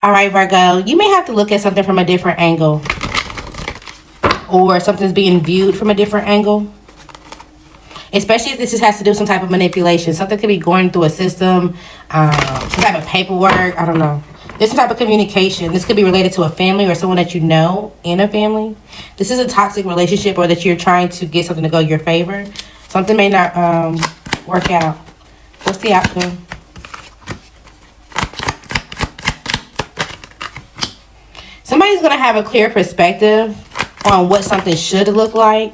All right, Virgo, you may have to look at something from a different angle, or something's being viewed from a different angle. Especially if this has to do with some type of manipulation. Something could be going through a system, some type of paperwork. I don't know. There's some type of communication. This could be related to a family or someone that you know in a family. This is a toxic relationship, or that you're trying to get something to go your favor. Something may not work out. What's the outcome? Somebody's going to have a clear perspective on what something should look like.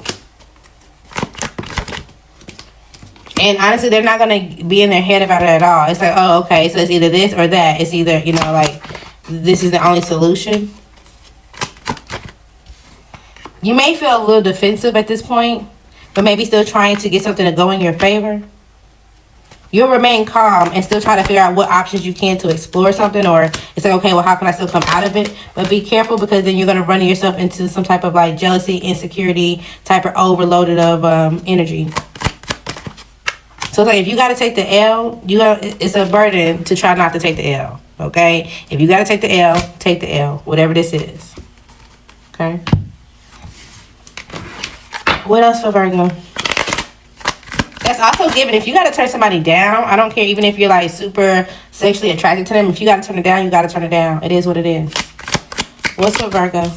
And honestly, they're not going to be in their head about it at all. It's like, oh, okay, so it's either this or that. It's either, you know, like, this is the only solution. You may feel a little defensive at this point, but maybe still trying to get something to go in your favor. You'll remain calm and still try to figure out what options you can to explore something, or it's like, okay, well, how can I still come out of it? But be careful, because then you're going to run yourself into some type of like jealousy, insecurity, type of overloaded of energy. So it's like, if you got to take the L, it's a burden to try not to take the L, okay? If you got to take the L, whatever this is, okay? What else for Virgo? That's also given. If you got to turn somebody down, I don't care, even if you're like super sexually attracted to them, if you got to turn it down, you got to turn it down. It is what it is. What's for Virgo?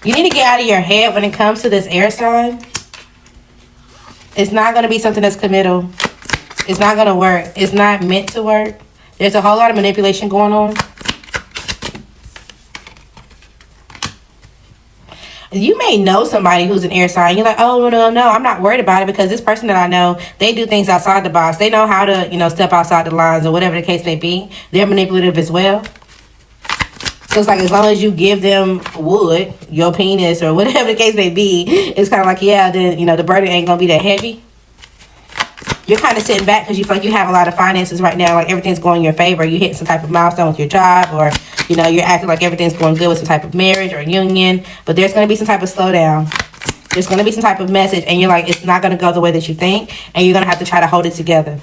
You need to get out of your head when it comes to this air sign. It's not going to be something that's committal. It's not going to work. It's not meant to work. There's a whole lot of manipulation going on. You may know somebody who's an air sign. You're like, oh, no, I'm not worried about it, because this person that I know, they do things outside the box. They know how to, you know, step outside the lines, or whatever the case may be. They're manipulative as well. So it's like, as long as you give them wood, your penis, or whatever the case may be, it's kind of like, yeah, then, you know, the burden ain't going to be that heavy. You're kind of sitting back because you feel like you have a lot of finances right now. Like, everything's going in your favor. You're hitting some type of milestone with your job, or, you know, you're acting like everything's going good with some type of marriage or union. But there's going to be some type of slowdown. There's going to be some type of message, and you're like, it's not going to go the way that you think, and you're going to have to try to hold it together.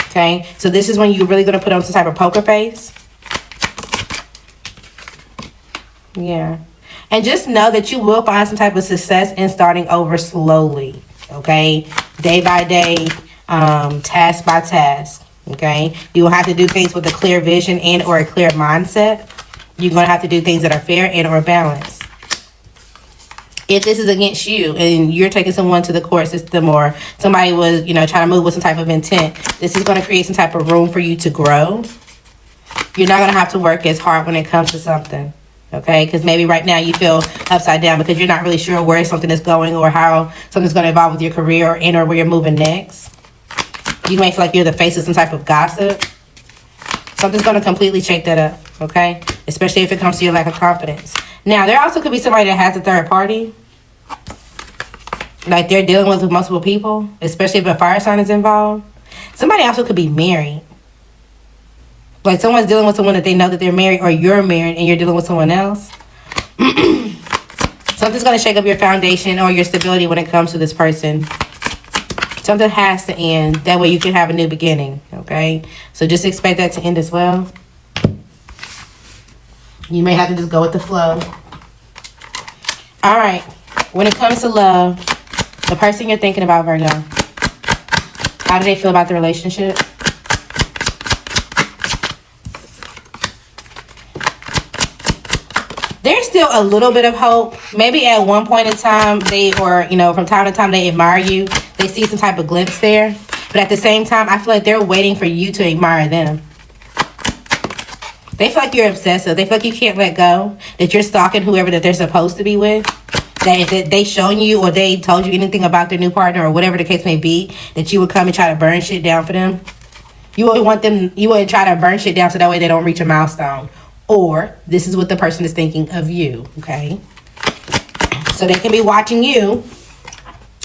Okay? So this is when you're really going to put on some type of poker face. Yeah. And just know that you will find some type of success in starting over slowly. Okay? Day by day, task by task. Okay? You will have to do things with a clear vision and or a clear mindset. You're going to have to do things that are fair and or balanced. If this is against you and you're taking someone to the court system, or somebody was, you know, trying to move with some type of intent, this is going to create some type of room for you to grow. You're not going to have to work as hard when it comes to something. Okay, because maybe right now you feel upside down because you're not really sure where something is going, or how something's going to evolve with your career, or where you're moving next. You may feel like you're the face of some type of gossip. Something's going to completely shake that up, okay? Especially if it comes to your lack of confidence. Now, there also could be somebody that has a third party. Like, they're dealing with multiple people, especially if a fire sign is involved. Somebody also could be married. Like, someone's dealing with someone that they know that they're married, or you're married and you're dealing with someone else. Something's going to shake up your foundation or your stability when it comes to this person. Something has to end. That way you can have a new beginning, okay? So just expect that to end as well. You may have to just go with the flow. All right. When it comes to love, the person you're thinking about, Virgo, how do they feel about the relationship? There's still a little bit of hope. Maybe at one point in time, from time to time, they admire you. They see some type of glimpse there. But at the same time, I feel like they're waiting for you to admire them. They feel like you're obsessive. They feel like you can't let go. That you're stalking whoever that they're supposed to be with. That if they shown you, or they told you anything about their new partner, or whatever the case may be, that you would come and try to burn shit down for them. You would try to burn shit down so that way they don't reach a milestone. Or this is what the person is thinking of you, okay? So they can be watching you,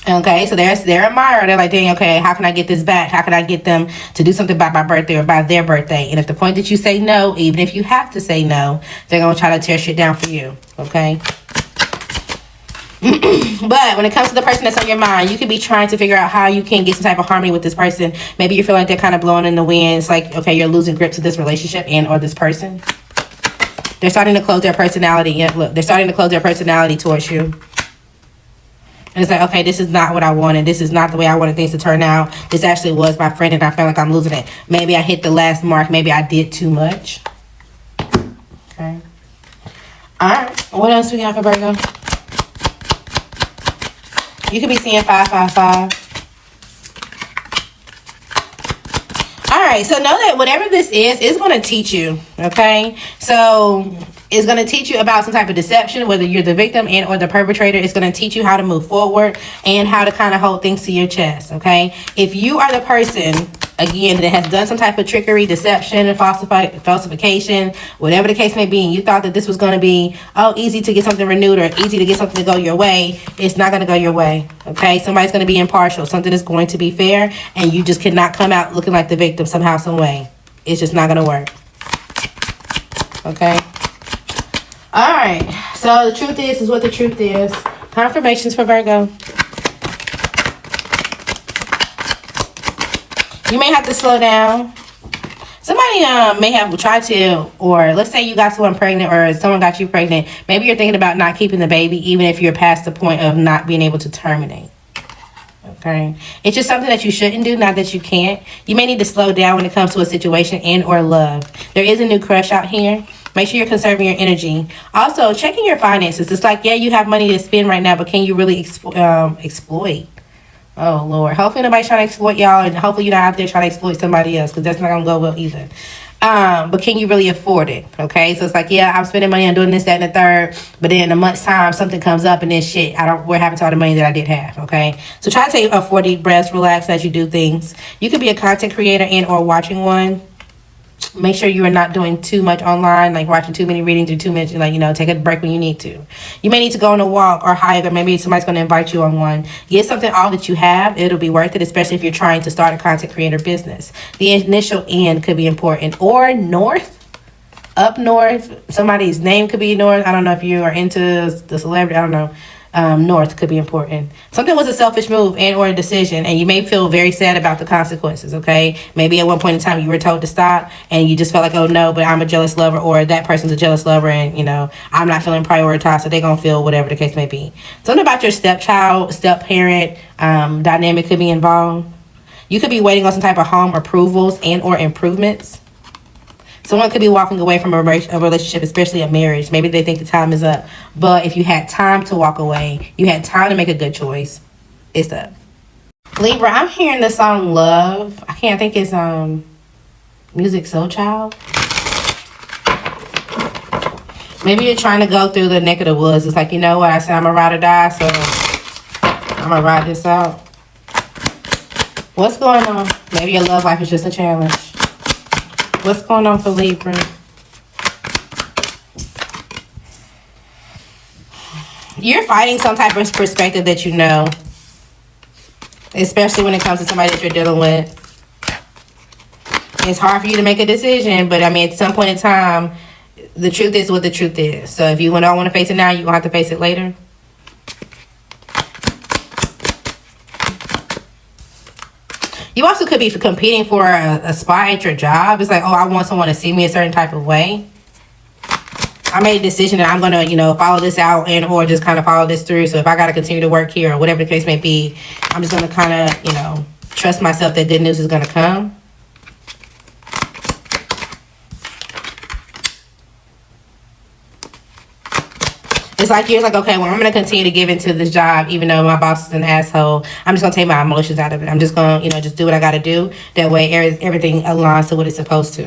okay? So they're admirer. They're like, dang, okay, how can I get this back? How can I get them to do something by my birthday or by their birthday? And at the point that you say no, even if you have to say no, they're going to try to tear shit down for you, okay? But when it comes to the person that's on your mind, you could be trying to figure out how you can get some type of harmony with this person. Maybe you feel like they're kind of blowing in the wind. It's like, okay, you're losing grip to this relationship and or this person. They're starting to close their personality. Yeah, look, they're starting to close their personality towards you. And it's like, okay, this is not what I wanted. This is not the way I wanted things to turn out. This actually was my friend, and I feel like I'm losing it. Maybe I hit the last mark. Maybe I did too much. Okay. All right. What else we got for Virgo? You could be seeing 555. Alright, so know that whatever this is, it's going to teach you, okay? So, it's going to teach you about some type of deception, whether you're the victim and or the perpetrator. It's going to teach you how to move forward and how to kind of hold things to your chest, okay? If you are the person, again, that has done some type of trickery, deception, and falsification, whatever the case may be, and you thought that this was going to be, easy to get something renewed or easy to get something to go your way, it's not going to go your way, okay? Somebody's going to be impartial. Something is going to be fair, and you just cannot come out looking like the victim somehow, some way. It's just not going to work, okay? All right, so the truth is what the truth is. Confirmations for Virgo. You may have to slow down. Somebody may have tried to, or let's say you got someone pregnant or someone got you pregnant. Maybe you're thinking about not keeping the baby even if you're past the point of not being able to terminate. Okay. It's just something that you shouldn't do, not that you can't. You may need to slow down when it comes to a situation and or love. There is a new crush out here. Make sure you're conserving your energy. Also, checking your finances. It's like, yeah, you have money to spend right now, but can you really exploit? Oh, Lord. Hopefully nobody's trying to exploit y'all, and hopefully you're not out there trying to exploit somebody else, because that's not going to go well either. But can you really afford it? Okay, so it's like, yeah, I'm spending money on doing this, that, and the third, but then in a month's time, something comes up, and then shit, what happened to all the money that I did have? Okay, so try to take 4 deep breaths, relax as you do things. You could be a content creator and or watching one. Make sure you are not doing too much online, like watching too many readings or too much, take a break when you need to. You may need to go on a walk or hike, or maybe somebody's going to invite you on one. Get something all that you have. It'll be worth it, especially if you're trying to start a content creator business. The initial N could be important. Or up north. Somebody's name could be north. I don't know if you are into the celebrity. I don't know. North could be important. Something was a selfish move and or a decision, and you may feel very sad about the consequences, okay? Maybe at one point in time you were told to stop and you just felt like, oh no, but I'm a jealous lover, or that person's a jealous lover, and I'm not feeling prioritized, so they're gonna feel whatever the case may be. Something about your stepchild, step-parent dynamic could be involved. You could be waiting on some type of home approvals and or improvements. Someone could be walking away from a relationship, especially a marriage. Maybe they think the time is up. But if you had time to walk away, you had time to make a good choice, it's up. Libra, I'm hearing the song Love. I think it's Music Soul Child. Maybe you're trying to go through the neck of the woods. It's like, you know what? I said I'm going to ride or die, so I'm going to ride this out. What's going on? Maybe your love life is just a challenge. What's going on for Libra? You're fighting some type of perspective that you know. Especially when it comes to somebody that you're dealing with. It's hard for you to make a decision, but at some point in time, the truth is what the truth is. So if you don't want to face it now, you're going to have to face it later. You also could be competing for a spot at your job. It's like, oh, I want someone to see me a certain type of way. I made a decision that I'm going to, follow this out and or just kind of follow this through. So if I got to continue to work here or whatever the case may be, I'm just going to kind of, trust myself that good news is going to come. It's like you're like, okay, well, I'm going to continue to give into this job, even though my boss is an asshole. I'm just going to take my emotions out of it. I'm just going to, just do what I got to do. That way, everything aligns to what it's supposed to.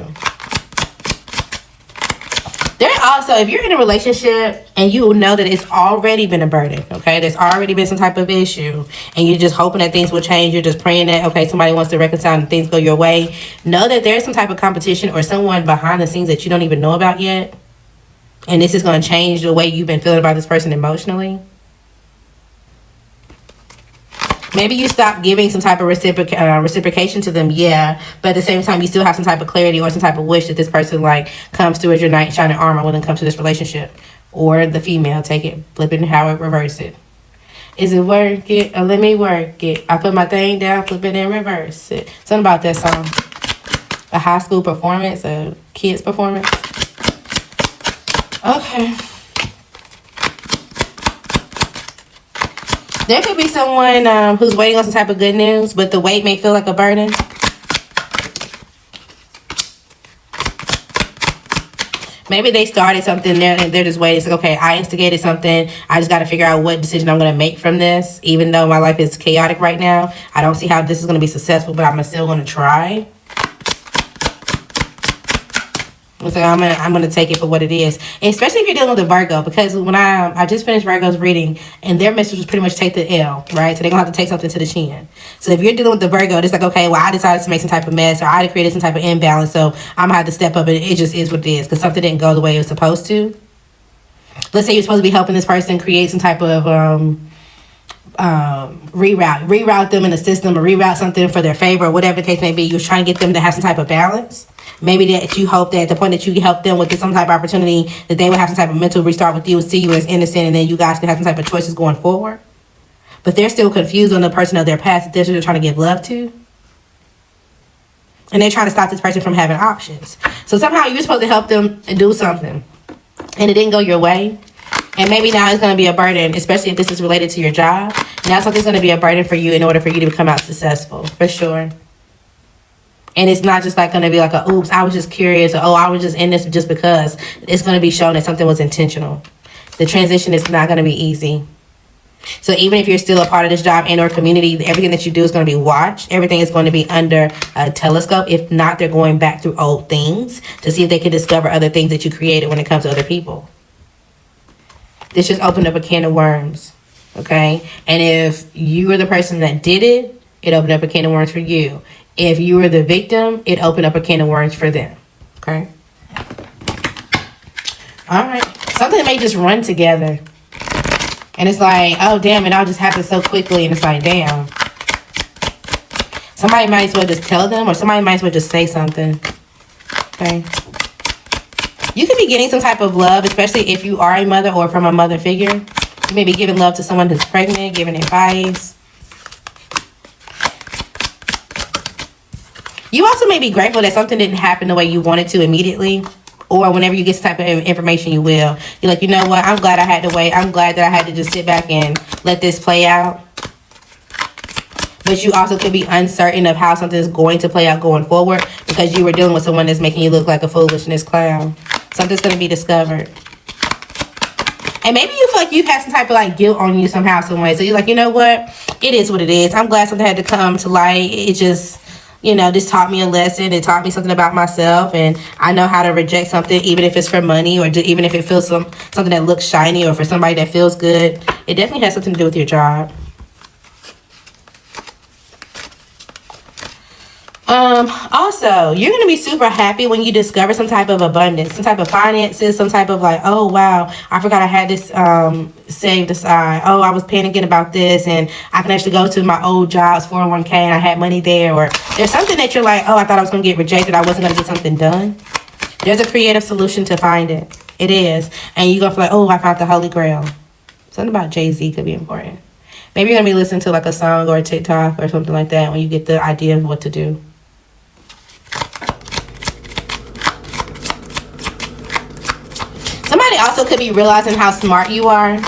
There also, if you're in a relationship and you know that it's already been a burden, okay? There's already been some type of issue and you're just hoping that things will change. You're just praying that, okay, somebody wants to reconcile and things go your way. Know that there's some type of competition or someone behind the scenes that you don't even know about yet. And this is going to change the way you've been feeling about this person emotionally. Maybe you stop giving some type of reciprocation to them, yeah. But at the same time, you still have some type of clarity or some type of wish that this person comes through as your knight in shining armor when it comes to this relationship. Or the female, take it, flip it, and how it reverse it. Is it work it or let me work it? I put my thing down, flip it and reverse it. Something about that song. A high school performance, a kid's performance. Okay. There could be someone who's waiting on some type of good news, but the wait may feel like a burden. Maybe they started something there and they're just waiting. It's like, okay, I instigated something. I just got to figure out what decision I'm going to make from this. Even though my life is chaotic right now, I don't see how this is going to be successful, but I'm still going to try. So I'm gonna take it for what it is, and especially if you're dealing with a Virgo, because when I just finished Virgo's reading, and their message was pretty much take the L, right? So they're gonna have to take something to the chin. So if you're dealing with the Virgo, it's like, okay, well, I decided to make some type of mess, or I created some type of imbalance, so I'm gonna have to step up, and it just is what it is, because something didn't go the way it was supposed to. Let's say you're supposed to be helping this person create some type of reroute them in the system, or reroute something for their favor, or whatever the case may be. You're trying to get them to have some type of balance. Maybe that you hope that at the point that you help them with some type of opportunity, that they will have some type of mental restart with you and see you as innocent, and then you guys can have some type of choices going forward. But they're still confused on the person of their past that they're still trying to give love to. And they're trying to stop this person from having options. So somehow you're supposed to help them do something, and it didn't go your way. And maybe now it's going to be a burden, especially if this is related to your job. Now something's going to be a burden for you in order for you to come out successful, for sure. And it's not just like going to be like a, oops, I was just curious, or, oh, I was just in this just because. It's going to be shown that something was intentional. The transition is not going to be easy. So even if you're still a part of this job and or community, everything that you do is going to be watched. Everything is going to be under a telescope. If not, they're going back through old things to see if they can discover other things that you created when it comes to other people. This just opened up a can of worms, okay? And if you were the person that did it, it opened up a can of worms for you. If you were the victim, it opened up a can of worms for them, okay? All right. Something may just run together. And it's like, oh, damn, it all just happened so quickly. And it's like, damn. Somebody might as well just tell them, or somebody might as well just say something, okay? You could be getting some type of love, especially if you are a mother or from a mother figure. You may be giving love to someone who's pregnant, giving advice. You also may be grateful that something didn't happen the way you wanted to immediately. Or whenever you get some type of information, you will. You're like, you know what? I'm glad I had to wait. I'm glad that I had to just sit back and let this play out. But you also could be uncertain of how something is going to play out going forward, because you were dealing with someone that's making you look like a foolishness clown. Something's going to be discovered. And maybe you feel like you've had some type of like guilt on you somehow, some way. So you're like, you know what? It is what it is. I'm glad something had to come to light. It just, you know, this taught me a lesson. It taught me something about myself. And I know how to reject something, even if it's for money, or even if it feels something that looks shiny, or for somebody that feels good. It definitely has something to do with your job. Also, you're going to be super happy when you discover some type of abundance, some type of finances, some type of like, oh, wow, I forgot I had this saved aside. Oh, I was panicking about this, and I can actually go to my old job's 401k and I had money there. Or there's something that you're like, oh, I thought I was going to get rejected. I wasn't going to get something done. There's a creative solution to find it. It is. And you're going to feel like, oh, I found the Holy Grail. Something about Jay-Z could be important. Maybe you're going to be listening to like a song or a TikTok or something like that when you get the idea of what to do. Somebody also could be realizing how smart you are.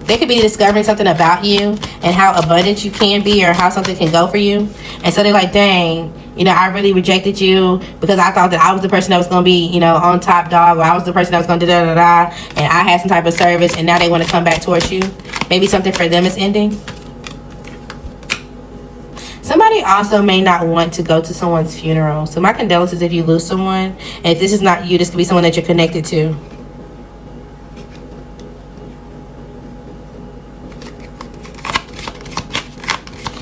They could be discovering something about you and how abundant you can be, or how something can go for you. And so they're like, dang, you know, I really rejected you because I thought that I was the person that was going to be, you know, on top dog, or I was the person that was going to da-da-da-da, and I had some type of service, and now they want to come back towards you. Maybe something for them is ending. Somebody also may not want to go to someone's funeral. So my condolences if you lose someone. And if this is not you, this could be someone that you're connected to.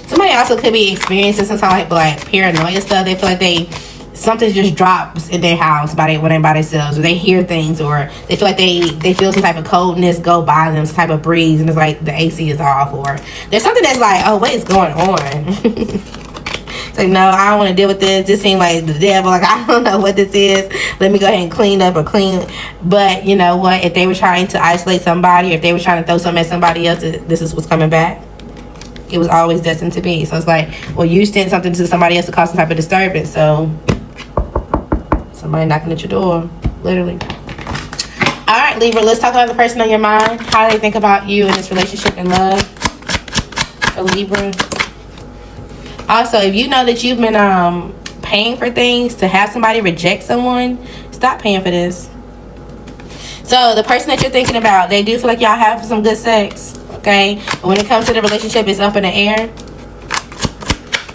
Somebody also could be experiencing some type of like paranoia stuff. They feel like something just drops in their house when they're by themselves, or they hear things, or they feel like they feel some type of coldness go by them, some type of breeze, and it's like the AC is off, or there's something that's like, oh, what is going on? It's like, no, I don't want to deal with this. This seems like the devil. Like, I don't know what this is. Let me go ahead and clean up or clean. But you know what? If they were trying to isolate somebody, or if they were trying to throw something at somebody else, this is what's coming back. it was always destined to be. So it's like, well, you sent something to somebody else to cause some type of disturbance. So somebody knocking at your door, literally. All right, Libra, let's talk about the person on your mind. How do they think about you in this relationship and love? For Libra. Also, if you know that you've been paying for things to have somebody reject someone, stop paying for this. So the person that you're thinking about, they do feel like y'all have some good sex, okay? But when it comes to the relationship, it's up in the air.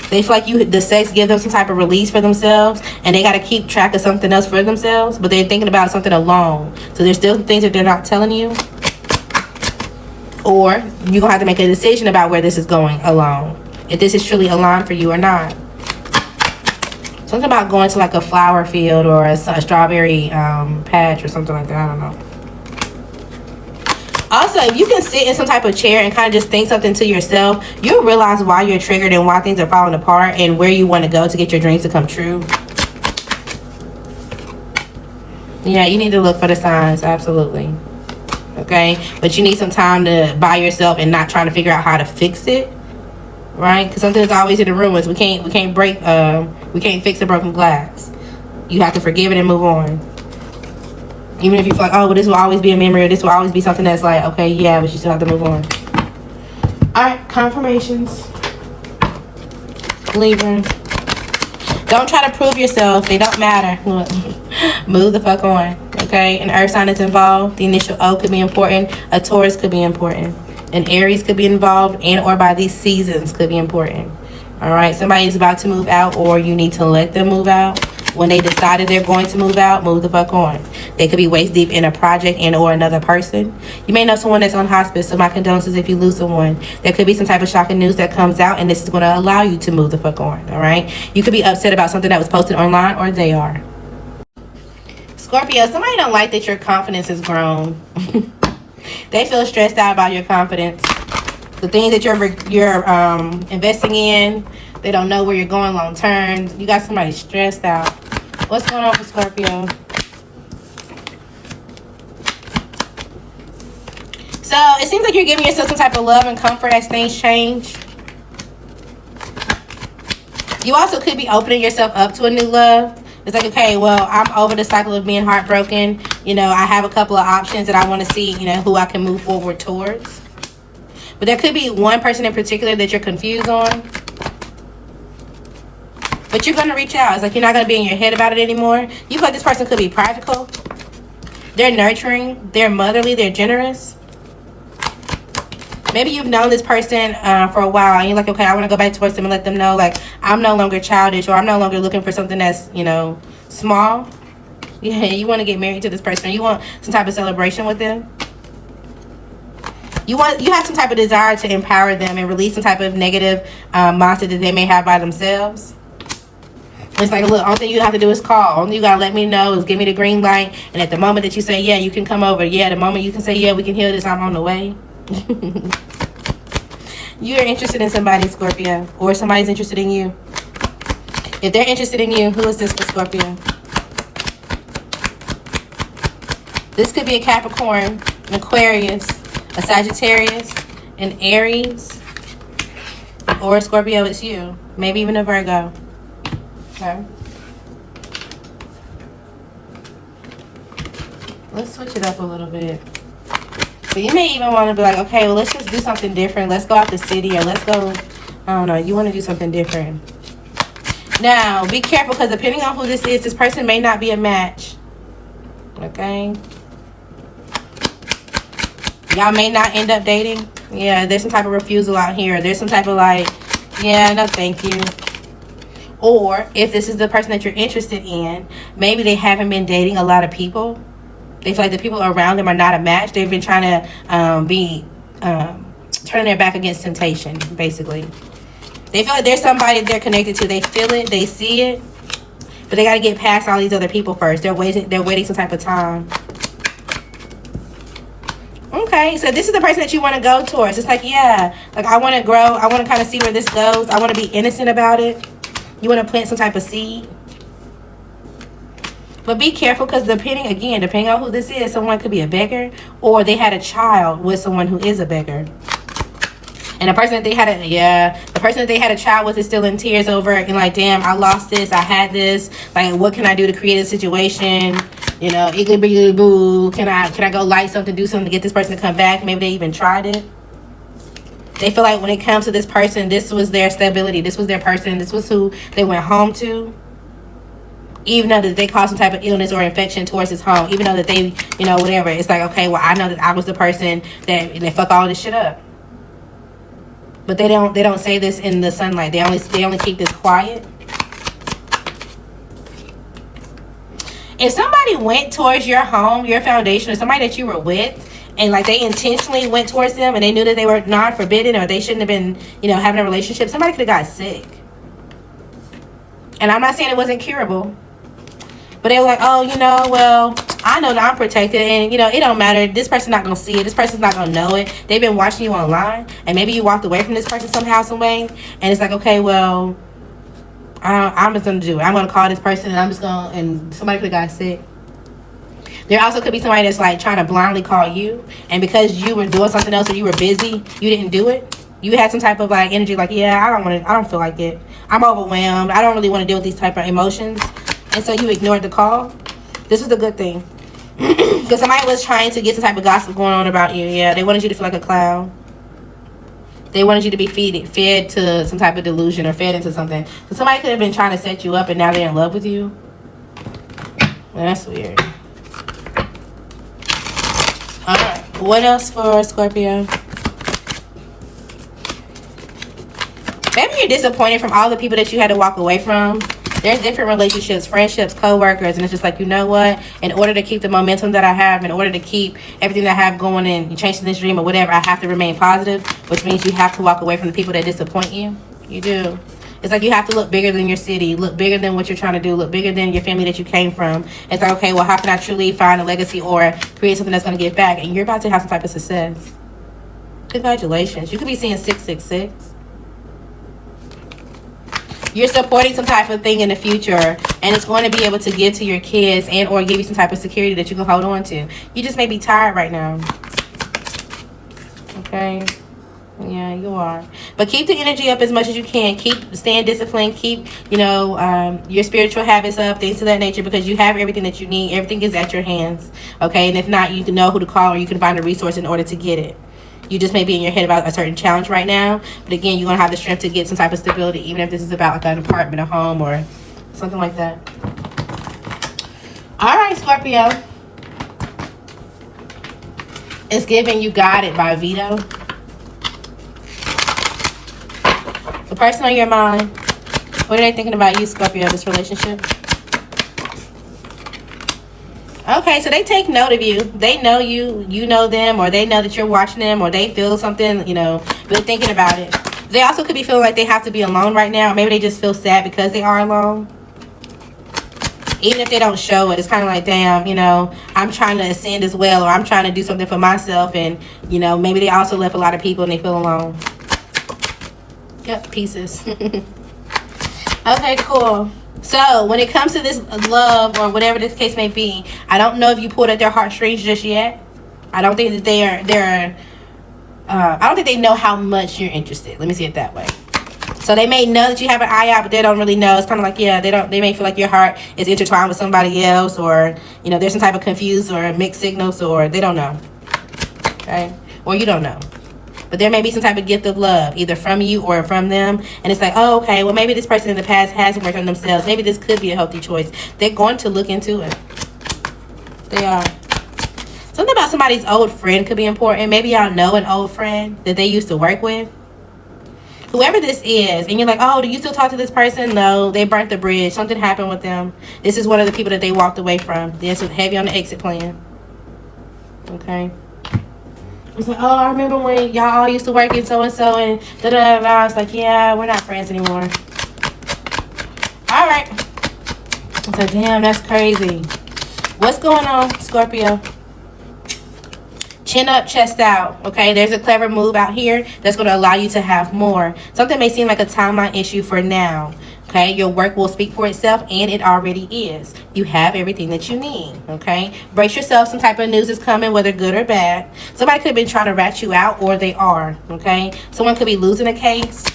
They feel like the sex gives them some type of release for themselves, and they got to keep track of something else for themselves, but they're thinking about something alone. So there's still things that they're not telling you. Or you're going to have to make a decision about where this is going alone. If this is truly aligned for you or not. Something about going to like a flower field or a strawberry patch or something like that. I don't know. Also, if you can sit in some type of chair and kind of just think something to yourself, you'll realize why you're triggered and why things are falling apart and where you want to go to get your dreams to come true. Yeah, you need to look for the signs. Absolutely. Okay? But you need some time to by yourself and not trying to figure out how to fix it. Right? Because something's always in the room. We can't break, we can't fix a broken glass. You have to forgive it and move on. Even if you feel like, oh, well, this will always be a memory, or this will always be something that's like, okay, yeah, but you still have to move on. Alright, confirmations. Libra. Don't try to prove yourself. They don't matter. Move the fuck on. Okay? An earth sign is involved. The initial O could be important. A Taurus could be important. An Aries could be involved, and or by these seasons could be important. Alright? Somebody is about to move out, or you need to let them move out. When they decided they're going to move out, move the fuck on. They could be waist deep in a project and or another person. You may know someone that's on hospice, so my condolences if you lose someone. There could be some type of shocking news that comes out, and this is going to allow you to move the fuck on. Alright? You could be upset about something that was posted online, or they are. Scorpio, somebody don't like that your confidence has grown. They feel stressed out about your confidence. The things that you're investing in, they don't know where you're going long term. You got somebody stressed out. What's going on for Scorpio? So it seems like you're giving yourself some type of love and comfort as things change. You also could be opening yourself up to a new love. It's like, okay, well, I'm over the cycle of being heartbroken. You know, I have a couple of options that I want to see, you know, who I can move forward towards. But there could be one person in particular that you're confused on. But you're going to reach out. It's like you're not going to be in your head about it anymore. You feel like this person could be practical. They're nurturing. They're motherly. They're generous. Maybe you've known this person for a while. And you're like, okay, I want to go back towards them and let them know, like, I'm no longer childish. Or I'm no longer looking for something that's, you know, small. Yeah, you want to get married to this person. Or you want some type of celebration with them. You have some type of desire to empower them and release some type of negative mindset that they may have by themselves. It's like, look, only thing you have to do is call. Only you got to let me know is give me the green light. And at the moment that you say, yeah, you can come over. Yeah, the moment you can say, yeah, we can heal this, I'm on the way. You're interested in somebody, Scorpio. Or somebody's interested in you. If they're interested in you, who is this for Scorpio? This could be a Capricorn, an Aquarius, a Sagittarius, an Aries, or Scorpio, it's you. Maybe even a Virgo. Okay. Let's switch it up a little bit. So you may even want to be like, okay, well, let's just do something different. Let's go out the city, or let's go, I don't know. You want to do something different. Now, be careful, because depending on who this is, this person may not be a match. Okay? Y'all may not end up dating. Yeah, there's some type of refusal out here. There's some type of like, yeah, no thank you. Or if this is the person that you're interested in, maybe they haven't been dating a lot of people. They feel like the people around them are not a match. They've been trying to turning their back against temptation, basically. They feel like there's somebody they're connected to. They feel it, they see it, but they got to get past all these other people first. They're waiting some type of time. Okay, so this is the person that you want to go towards. It's like, yeah, like I want to grow. I want to kind of see where this goes. I want to be innocent about it. You want to plant some type of seed. But be careful, because depending on who this is, someone could be a beggar, or they had a child with someone who is a beggar. And the person that they had the person that they had a child with is still in tears over it and like, damn, I lost this, I had this. Like, what can I do to create a situation? You know, iggly boo. Can I go light something, do something to get this person to come back? Maybe they even tried it. They feel like when it comes to this person, this was their stability. This was their person. This was who they went home to. Even though that they caused some type of illness or infection towards his home. Even though that they, you know, whatever. It's like, okay, well, I know that I was the person that fuck all this shit up. But they don't say this in the sunlight. They only keep this quiet. If somebody went towards your home, your foundation, or somebody that you were with, and like they intentionally went towards them and they knew that they were not forbidden or they shouldn't have been, you know, having a relationship, somebody could have got sick. And I'm not saying it wasn't curable, but they were like, oh, you know, well, I know that I'm protected and, you know, it don't matter. This person's not going to see it. This person's not going to know it. They've been watching you online and maybe you walked away from this person somehow, some way. And it's like, okay, well, I'm just going to do it. I'm going to call this person and I'm just going to, and somebody could have got sick. There also could be somebody that's like trying to blindly call you, and because you were doing something else or you were busy, you didn't do it. You had some type of like energy, like, yeah, I don't feel like it. I'm overwhelmed. I don't really want to deal with these type of emotions, and so you ignored the call. This is the good thing, because somebody was trying to get some type of gossip going on about you. Yeah, they wanted you to feel like a clown. They wanted you to be fed to some type of delusion or fed into something. So somebody could have been trying to set you up, and now they're in love with you. Well, that's weird. Alright, what else for Scorpio? Maybe you're disappointed from all the people that you had to walk away from. There's different relationships, friendships, co-workers, and it's just like, you know what? In order to keep the momentum that I have, in order to keep everything that I have going and chasing this dream or whatever, I have to remain positive, which means you have to walk away from the people that disappoint you. You do. It's like you have to look bigger than your city, look bigger than what you're trying to do, look bigger than your family that you came from. It's like, okay, well, how can I truly find a legacy or create something that's going to give back? And you're about to have some type of success. Congratulations. You could be seeing 666. You're supporting some type of thing in the future, and it's going to be able to give to your kids and or give you some type of security that you can hold on to. You just may be tired right now. Okay? Yeah, you are. But keep the energy up as much as you can. Keep staying disciplined. Keep, you know, your spiritual habits up, things of that nature, because you have everything that you need. Everything is at your hands. Okay? And if not, you can know who to call or you can find a resource in order to get it. You just may be in your head about a certain challenge right now. But again, you're going to have the strength to get some type of stability, even if this is about like an apartment, a home, or something like that. All right, Scorpio. It's giving you got it by Vito. The person on your mind, what are they thinking about you, Scorpio, this relationship? Okay, so they take note of you. They know you, you know them, or they know that you're watching them, or they feel something, you know, really thinking about it. They also could be feeling like they have to be alone right now, or maybe they just feel sad because they are alone. Even if they don't show it, it's kind of like, damn, you know, I'm trying to ascend as well, or I'm trying to do something for myself, and, you know, maybe they also left a lot of people and they feel alone. Yep, pieces. Okay, cool. So when it comes to this love or whatever this case may be, I don't know if you pulled at their heartstrings just yet. I don't think that I don't think they know how much you're interested. Let me see it that way. So they may know that you have an eye out, but they don't really know. It's kind of like, yeah, they may feel like your heart is intertwined with somebody else, or, you know, there's some type of confused or mixed signals, or they don't know. Okay? Or you don't know. But there may be some type of gift of love, either from you or from them. And it's like, oh, okay, well, maybe this person in the past hasn't worked on themselves. Maybe this could be a healthy choice. They're going to look into it. They are. Something about somebody's old friend could be important. Maybe y'all know an old friend that they used to work with. Whoever this is, and you're like, oh, do you still talk to this person? No, they burnt the bridge. Something happened with them. This is one of the people that they walked away from. This was heavy on the exit plan. Okay. It's like, oh, I remember when y'all all used to work in so-and-so and da-da-da-da. It's like, yeah, we're not friends anymore. All right. It's like, damn, that's crazy. What's going on, Scorpio? Chin up, chest out. Okay, there's a clever move out here that's going to allow you to have more. Something may seem like a timeline issue for now. Okay, your work will speak for itself, and it already is. You have everything that you need. Okay, brace yourself. Some type of news is coming, whether good or bad. Somebody could have been trying to rat you out, or they are. Okay, someone could be losing a case.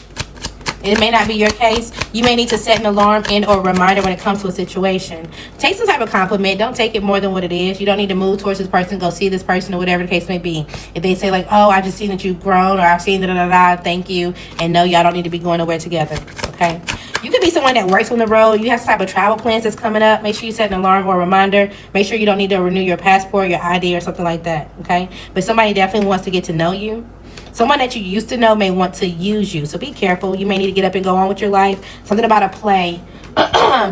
It may not be your case. You may need to set an alarm and or reminder when it comes to a situation. Take some type of compliment. Don't take it more than what it is. You don't need to move towards this person, go see this person, or whatever the case may be. If they say like, oh, I just seen that you've grown, or I've seen da-da-da-da, thank you, and no, y'all don't need to be going nowhere together. Okay? You could be someone that works on the road. You have some type of travel plans that's coming up. Make sure you set an alarm or a reminder. Make sure you don't need to renew your passport, your ID, or something like that. Okay? But somebody definitely wants to get to know you. Someone that you used to know may want to use you. So be careful. You may need to get up and go on with your life. Something about a play,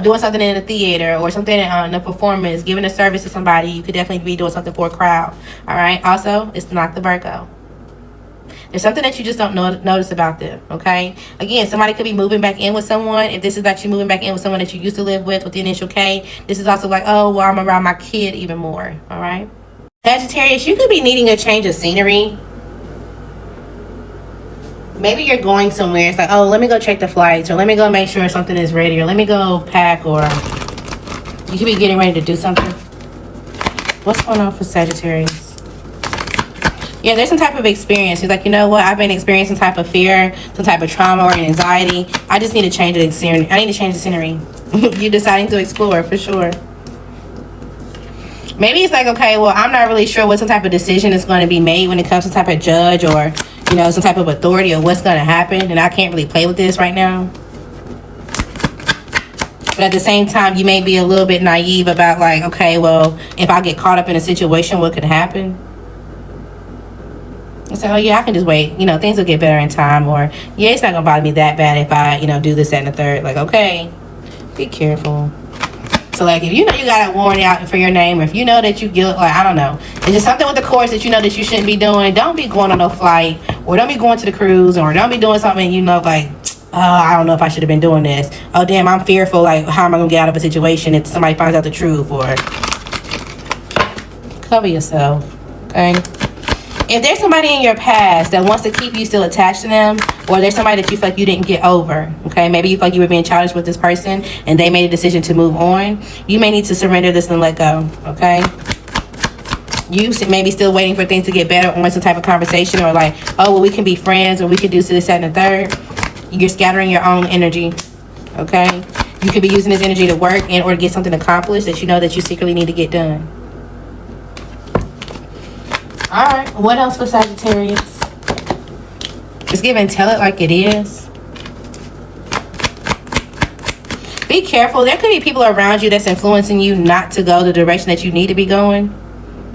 doing something in a theater, or something in a performance, giving a service to somebody. You could definitely be doing something for a crowd. All right? Also, it's not the Virgo. There's something that you just don't notice about them, okay? Again, somebody could be moving back in with someone. If this is actually moving back in with someone that you used to live with the initial K, this is also like, oh, well, I'm around my kid even more, all right? Sagittarius, you could be needing a change of scenery. Maybe you're going somewhere. It's like, oh, let me go check the flights, or let me go make sure something is ready, or let me go pack, or you could be getting ready to do something. What's going on for Sagittarius? Yeah, there's some type of experience. He's like, you know what? I've been experiencing some type of fear, some type of trauma or anxiety. I just need to change the scenery. I need to change the scenery. You're deciding to explore, for sure. Maybe it's like, okay, well, I'm not really sure what some type of decision is going to be made when it comes to some type of judge, or, you know, some type of authority, or what's going to happen. And I can't really play with this right now. But at the same time, you may be a little bit naive about like, okay, well, if I get caught up in a situation, what could happen? So, yeah, I can just wait. You know, things will get better in time. Or, yeah, it's not going to bother me that bad if I, you know, do this, that, and the third. Like, okay, be careful. So, like, if you know you got a warrant out for your name, or if you know that you guilt, like, I don't know. It's just something with the course that you know that you shouldn't be doing. Don't be going on no flight, or don't be going to the cruise, or don't be doing something, you know, like, oh, I don't know if I should have been doing this. Oh, damn, I'm fearful. Like, how am I going to get out of a situation if somebody finds out the truth? Or cover yourself, okay? If there's somebody in your past that wants to keep you still attached to them, or there's somebody that you feel like you didn't get over, okay? Maybe you feel like you were being childish with this person and they made a decision to move on. You may need to surrender this and let go, okay? You may be still waiting for things to get better on some type of conversation, or like, oh, well, we can be friends, or we can do this, that, and the third. You're scattering your own energy, okay? You could be using this energy to work in order to get something accomplished that you know that you secretly need to get done. All right, what else for Sagittarius? Just give and tell it like it is. Be careful. There could be people around you that's influencing you not to go the direction that you need to be going.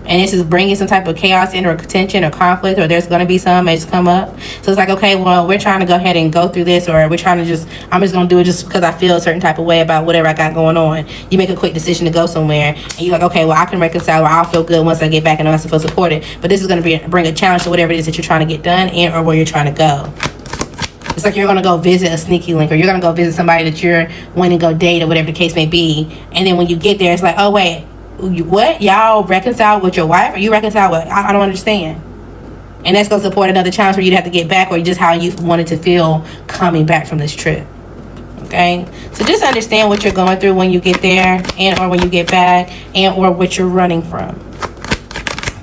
And this is bringing some type of chaos in, or tension, or conflict, or there's going to be some that's come up. So it's like, okay, well, we're trying to go ahead and go through this, or we're trying to I'm just going to do it just because I feel a certain type of way about whatever I got going on. You make a quick decision to go somewhere, and you're like, okay, well, I can reconcile, or I'll feel good once I get back and I feel supported. But this is going to bring a challenge to whatever it is that you're trying to get done, and or where you're trying to go. It's like you're going to go visit a sneaky link, or you're going to go visit somebody that you're wanting to go date, or whatever the case may be. And then when you get there, it's like, oh, wait. What? Y'all reconcile with your wife, or you reconcile with? I don't understand. And that's going to support another challenge for you to have to get back, or just how you wanted to feel coming back from this trip. Okay, so just understand what you're going through when you get there, and or when you get back, and or what you're running from.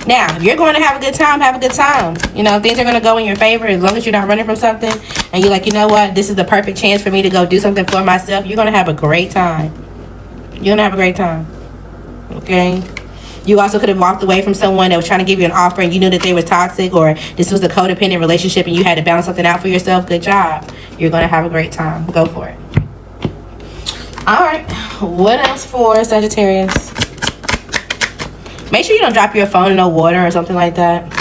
Now, if you're going to have a good time, have a good time. You know, things are going to go in your favor as long as you're not running from something, and you're like, you know what, this is the perfect chance for me to go do something for myself. You're going to have a great time. You're going to have a great time. Okay, you also could have walked away from someone that was trying to give you an offer, and you knew that they were toxic, or this was a codependent relationship and you had to balance something out for yourself. Good job. You're going to have a great time. Go for it. All right, what else for Sagittarius? Make sure you don't drop your phone in no water or something like that.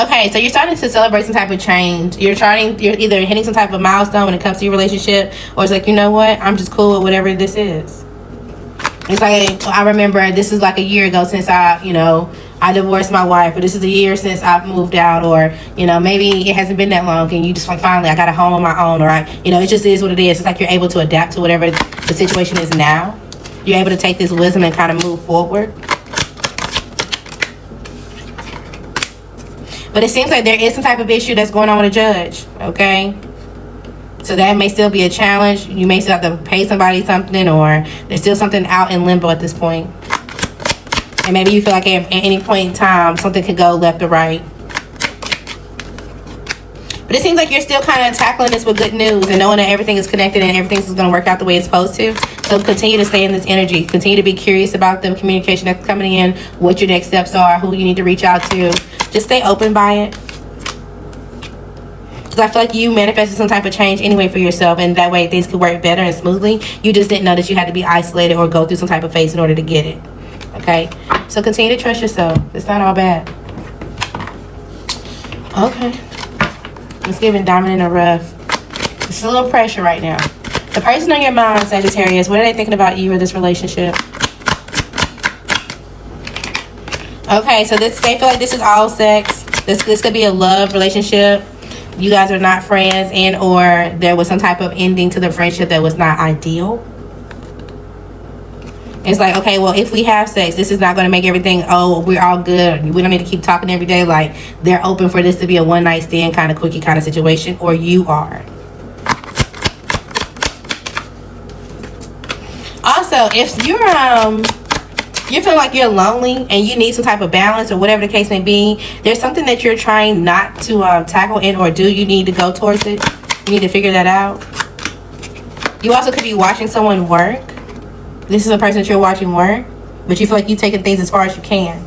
Okay, so you're starting to celebrate some type of change. You're either hitting some type of milestone when it comes to your relationship, or it's like, you know what, I'm just cool with whatever this is. It's like, I remember this is like a year ago since I divorced my wife, or this is a year since I've moved out, or, you know, maybe it hasn't been that long and you just like, finally I got a home on my own, or it just is what it is. It's like you're able to adapt to whatever the situation is now. You're able to take this wisdom and kind of move forward. But it seems like there is some type of issue that's going on with a judge, okay? So that may still be a challenge. You may still have to pay somebody something, or there's still something out in limbo at this point. And maybe you feel like at any point in time, something could go left or right. But it seems like you're still kind of tackling this with good news and knowing that everything is connected and everything's going to work out the way it's supposed to. So continue to stay in this energy. Continue to be curious about the communication that's coming in, what your next steps are, who you need to reach out to. Just stay open by it. Because I feel like you manifested some type of change anyway for yourself, and that way things could work better and smoothly. You just didn't know that you had to be isolated or go through some type of phase in order to get it. Okay? So continue to trust yourself. It's not all bad. Okay. It's giving diamond in the rough. It's a little pressure right now. The person on your mind, Sagittarius, what are they thinking about you or this relationship? Okay, so they feel like this is all sex. This could be a love relationship. You guys are not friends, and or there was some type of ending to the friendship that was not ideal. It's like, okay, well, if we have sex, this is not going to make everything, oh, we're all good. We don't need to keep talking every day. Like, they're open for this to be a one-night stand kind of quickie kind of situation, or you are. Also, if you're feeling like you're lonely and you need some type of balance or whatever the case may be, there's something that you're trying not to tackle and or do. You need to go towards it. You need to figure that out. You also could be watching someone work. This is a person that you're watching work, but you feel like you're taking things as far as you can.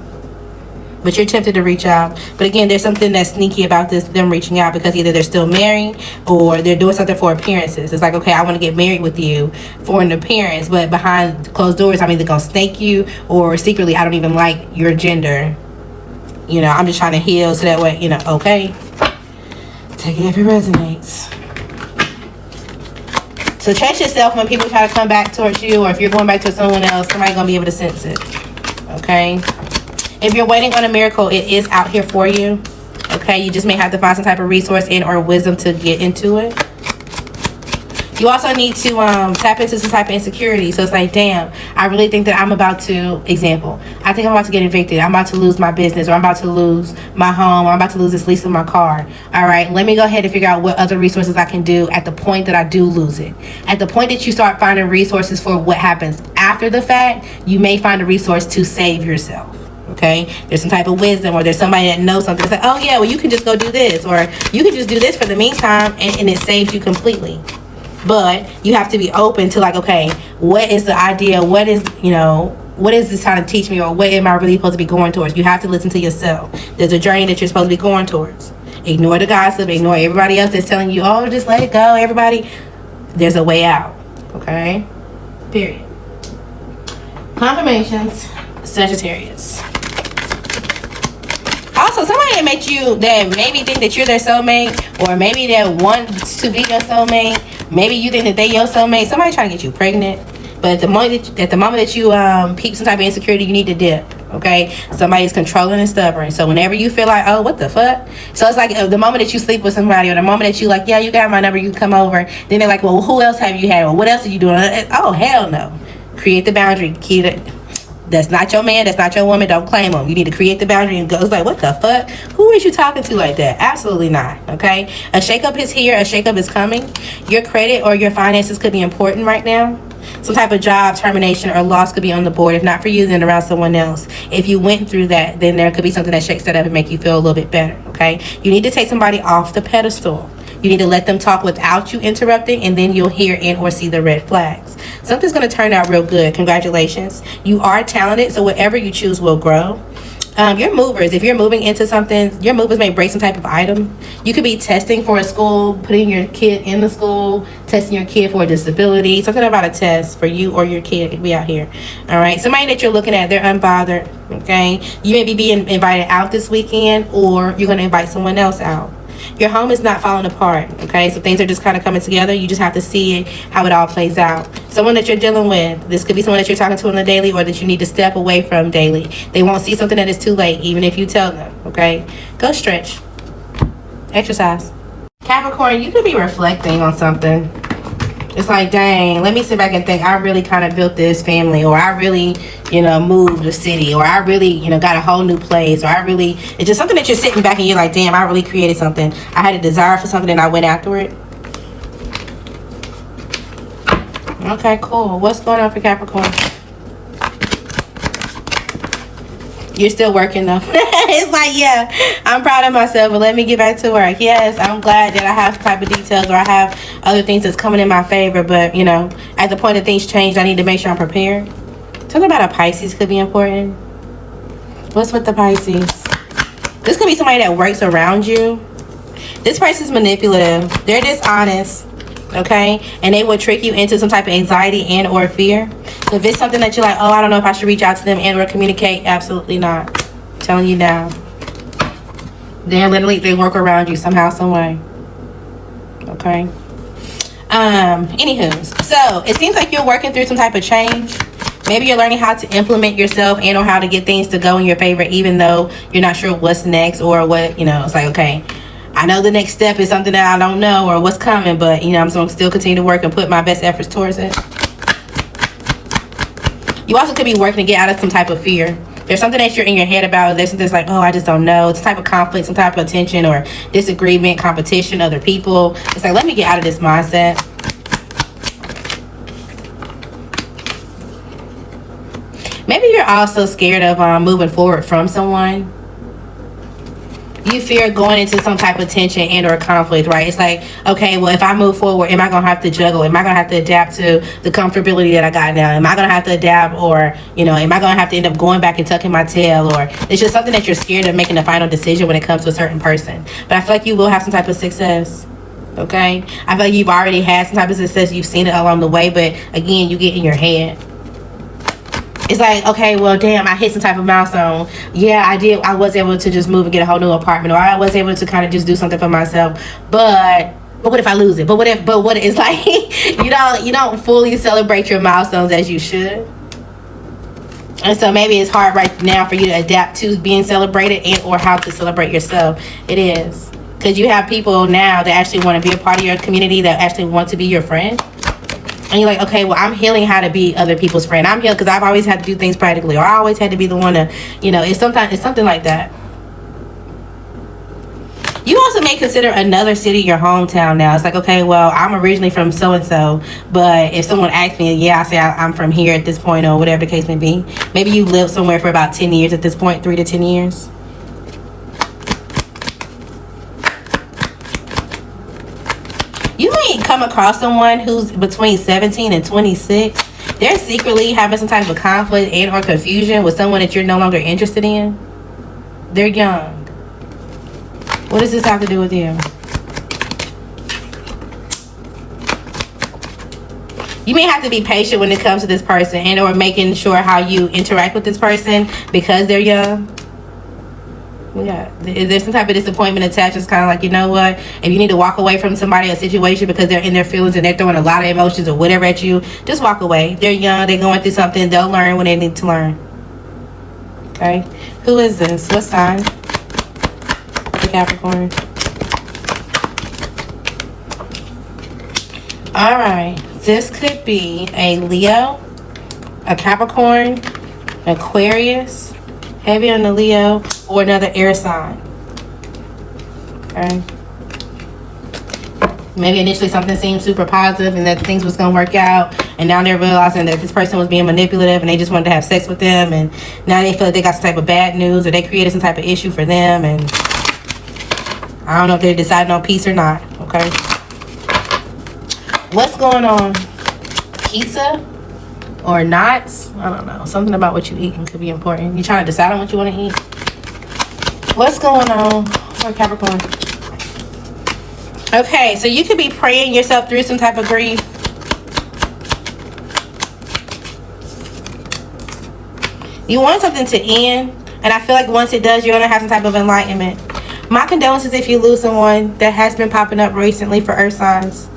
But you're tempted to reach out. But again, there's something that's sneaky about them reaching out, because either they're still married or they're doing something for appearances. It's like, okay, I want to get married with you for an appearance, but behind closed doors, I'm either going to snake you, or secretly, I don't even like your gender. You know, I'm just trying to heal so that way, you know, okay. Take it if it resonates. So trust yourself when people try to come back towards you, or if you're going back to someone else, somebody's going to be able to sense it. Okay? If you're waiting on a miracle, it is out here for you. Okay? You just may have to find some type of resource and or wisdom to get into it. You also need to tap into some type of insecurity. So it's like, damn, I really think that I'm about to, example, I think I'm about to get evicted. I'm about to lose my business, or I'm about to lose my home, or I'm about to lose this lease of my car. All right, let me go ahead and figure out what other resources I can do at the point that I do lose it. At the point that you start finding resources for what happens after the fact, you may find a resource to save yourself. Okay, there's some type of wisdom, or there's somebody that knows something. It's like, oh yeah, well, you can just go do this, or you can just do this for the meantime, and it saves you completely. But you have to be open to, like, okay, what is the idea? What is, you know, what is this trying to teach me, or what am I really supposed to be going towards? You have to listen to yourself. There's a journey that you're supposed to be going towards. Ignore the gossip. Ignore everybody else that's telling you, oh, just let it go, everybody. There's a way out. Okay? Period. Confirmations. Sagittarius. Also, somebody that met you that maybe think that you're their soulmate, or maybe that wants to be your soulmate. Maybe you think that they your soulmate. Somebody trying to get you pregnant. But at the moment that you peep some type of insecurity, you need to dip. Okay? Somebody's controlling and stubborn. So whenever you feel like, oh, what the fuck? So it's like the moment that you sleep with somebody, or the moment that you like, yeah, you got my number, you can come over. Then they're like, well, who else have you had? Or what else are you doing? Oh, hell no. Create the boundary. Keep it. That's not your man. That's not your woman. Don't claim them. You need to create the boundary and go. It's like, what the fuck? Who is you talking to like that? Absolutely not. Okay? A shakeup is here. A shakeup is coming. Your credit or your finances could be important right now. Some type of job termination or loss could be on the board. If not for you, then around someone else. If you went through that, then there could be something that shakes that up and make you feel a little bit better. Okay? You need to take somebody off the pedestal. You need to let them talk without you interrupting, and then you'll hear and or see the red flags. Something's going to turn out real good. Congratulations. You are talented, so whatever you choose will grow. Your movers, if you're moving into something, your movers may break some type of item. You could be testing for a school, putting your kid in the school, testing your kid for a disability, something about a test for you or your kid could be out here. All right, somebody that you're looking at, they're unbothered. Okay, you may be being invited out this weekend, or you're going to invite someone else out. Your home is not falling apart. Okay, so things are just kind of coming together. You just have to see it, how it all plays out. Someone that you're dealing with, this could be someone that you're talking to on the daily, or that you need to step away from daily. They won't see something that is too late, even if you tell them. Okay, go stretch, exercise. Capricorn, you could be reflecting on something. It's like, dang, let me sit back and think, I really kind of built this family, or I really, moved the city, or I really, got a whole new place, or I really, it's just something that you're sitting back and you're like, damn, I really created something. I had a desire for something and I went after it. Okay, cool. What's going on for Capricorn? You're still working though. It's like, yeah, I'm proud of myself, but let me get back to work. Yes, I'm glad that I have some type of details, or I have other things that's coming in my favor, but at the point that things change, I need to make sure I'm prepared. Talking about a Pisces could be important. What's with the Pisces? This could be somebody that works around you. This person is manipulative. They're dishonest. Okay, and they will trick you into some type of anxiety and or fear. So if it's something that you're like, oh, I don't know if I should reach out to them and or communicate, absolutely not. I'm telling you now. They work around you somehow, some way. Okay. Anywho, so it seems like you're working through some type of change. Maybe you're learning how to implement yourself and or how to get things to go in your favor, even though you're not sure what's next or what, it's like, okay, I know the next step is something that I don't know or what's coming, but I'm going to still continue to work and put my best efforts towards it. You also could be working to get out of some type of fear. There's something that you're in your head about. There's something that's like, oh, I just don't know. It's a type of conflict, some type of tension or disagreement, competition, other people. It's like, let me get out of this mindset. Maybe you're also scared of moving forward from someone. You fear going into some type of tension and or conflict, right? It's like, okay, well, if I move forward, am I going to have to juggle? Am I going to have to adapt to the comfortability that I got now? Am I going to have to adapt, or, am I going to have to end up going back and tucking my tail? Or it's just something that you're scared of making the final decision when it comes to a certain person. But I feel like you will have some type of success, okay? I feel like you've already had some type of success. You've seen it along the way, but again, you get in your head. It's like, okay, well, damn, I hit some type of milestone. Yeah, I did. I was able to just move and get a whole new apartment, or I was able to kind of just do something for myself. But what if I lose it? But what it's like, you don't fully celebrate your milestones as you should. And so maybe it's hard right now for you to adapt to being celebrated and or how to celebrate yourself. It is. Because you have people now that actually want to be a part of your community, that actually want to be your friend. And you're like, okay, well, I'm healing how to be other people's friend. I'm healed because I've always had to do things practically, or I always had to be the one to, it's something like that. You also may consider another city your hometown now. It's like, okay, well, I'm originally from so-and-so, but if someone asks me, yeah, I say I'm from here at this point, or whatever the case may be. Maybe you lived somewhere for about 10 years at this point, 3 to 10 years. You may come across someone who's between 17 and 26. They're secretly having some type of conflict and or confusion with someone that you're no longer interested in. They're young. What does this have to do with you? You may have to be patient when it comes to this person and or making sure how you interact with this person because they're young. Yeah, there's some type of disappointment attached. It's kind of like, you know what, if you need to walk away from somebody or situation because they're in their feelings and they're throwing a lot of emotions or whatever at you, just walk away. They're young, they're going through something, they'll learn when they need to learn. Okay, who is this? What sign? The Capricorn. All right, this could be a Leo, a Capricorn, Aquarius, heavy on the Leo, or another air sign. Okay. Maybe initially something seemed super positive and that things was gonna work out, and now they're realizing that this person was being manipulative and they just wanted to have sex with them, and now they feel like they got some type of bad news or they created some type of issue for them, and I don't know if they're deciding on peace or not. Okay. What's going on? Pizza? Or knots? I don't know. Something about what you eating could be important. You trying to decide on what you want to eat? What's going on for Capricorn? Okay, so you could be praying yourself through some type of grief. You want something to end, and I feel like once it does, you're going to have some type of enlightenment. My condolences if you lose someone. That has been popping up recently for earth signs.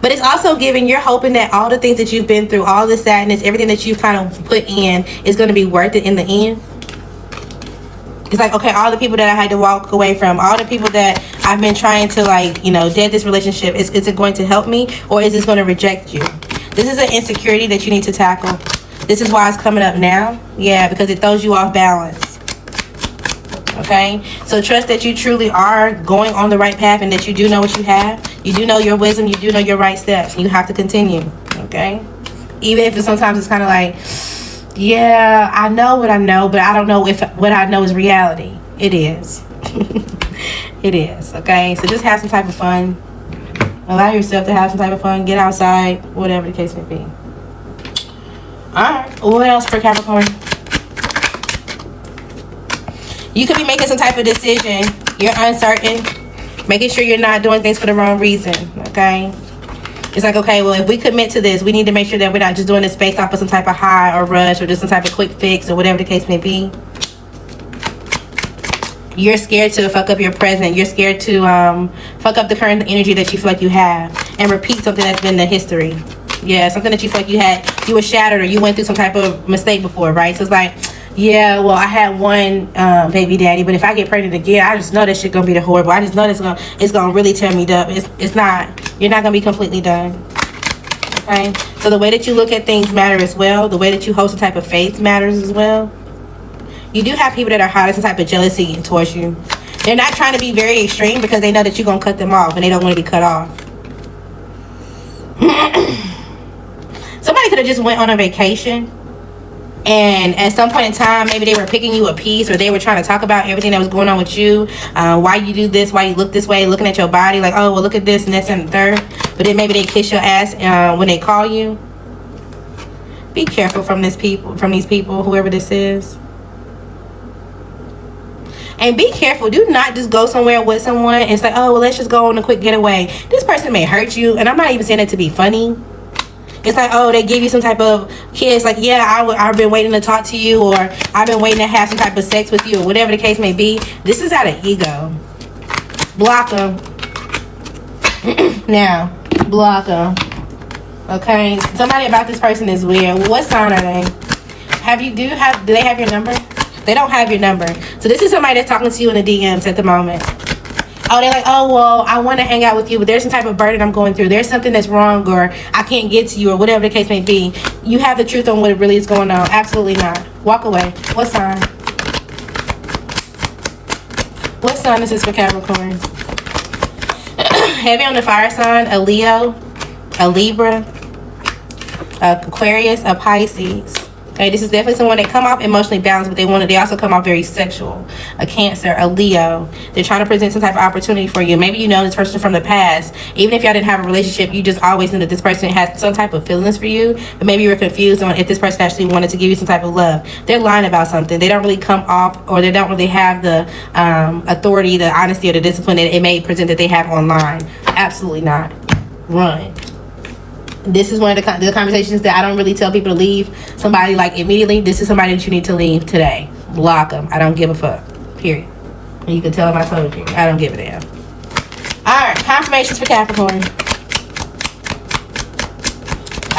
But it's also giving, you're hoping that all the things that you've been through, all the sadness, everything that you've kind of put in is going to be worth it in the end. It's like, okay, all the people that I had to walk away from, all the people that I've been trying to, like, you know, dead this relationship. Is it going to help me, or is this going to reject you? This is an insecurity that you need to tackle. This is why it's coming up now. Yeah, because it throws you off balance. Okay? So trust that you truly are going on the right path, and that you do know what you have. You do know your wisdom. You do know your right steps. You have to continue. Okay? Even if sometimes it's kind of like, yeah, I know what I know, but I don't know if what I know is reality. It is. It is. Okay? So just have some type of fun. Allow yourself to have some type of fun. Get outside. Whatever the case may be. Alright. What else for Capricorn? You could be making some type of decision. You're uncertain. Making sure you're not doing things for the wrong reason. Okay? It's like, okay, well, if we commit to this, we need to make sure that we're not just doing this based off of some type of high or rush or just some type of quick fix or whatever the case may be. You're scared to fuck up your present. You're scared to fuck up the current energy that you feel like you have and repeat something that's been the history. Yeah, something that you feel like you were shattered or you went through some type of mistake before, right? So it's like, yeah, well, I had one baby daddy, but if I get pregnant again, I just know that shit gonna be the horrible. I just know it's gonna really tear me up. It's not. You're not gonna be completely done. Okay? So the way that you look at things matter as well. The way that you hold some type of faith matters as well. You do have people that are hiding some type of jealousy towards you. They're not trying to be very extreme because they know that you're gonna cut them off and they don't want to be cut off. Somebody could have just went on a vacation, and at some point in time, maybe they were picking you a piece, or they were trying to talk about everything that was going on with you, why you do this, why you look this way, looking at your body like, oh, well, look at this and this and the third. But then maybe they kiss your ass when they call you. Be careful from these people, whoever this is. And be careful. Do not just go somewhere with someone and say, oh, well, let's just go on a quick getaway. This person may hurt you, and I'm not even saying it to be funny. It's like, oh, they give you some type of kiss, like, yeah, I've been waiting to talk to you, or I've been waiting to have some type of sex with you, or whatever the case may be. This is out of ego. Block them. Now, block them. Okay? Somebody about this person is weird. What sign are they? Do they have your number? They don't have your number. So this is somebody that's talking to you in the DMs at the moment. Oh, they're like, oh, well, I want to hang out with you, but there's some type of burden I'm going through. There's something that's wrong, or I can't get to you, or whatever the case may be. You have the truth on what really is going on. Absolutely not. Walk away. What sign? What sign is this for Capricorn? Heavy on the fire sign, a Leo, a Libra, a Aquarius, a Pisces. Okay, this is definitely someone that come off emotionally balanced, but they also come off very sexual. A Cancer, a Leo. They're trying to present some type of opportunity for you. Maybe you know this person from the past. Even if y'all didn't have a relationship, you just always knew that this person has some type of feelings for you. But maybe you were confused on if this person actually wanted to give you some type of love. They're lying about something. They don't really come off, or they don't really have the authority, the honesty, or the discipline that it may present that they have online. Absolutely not. Run. This is one of the conversations that I don't really tell people to leave somebody like immediately. This is somebody that you need to leave today. Block them. I don't give a fuck. Period. And you can tell them I told you. I don't give a damn. Alright, confirmations for Capricorn.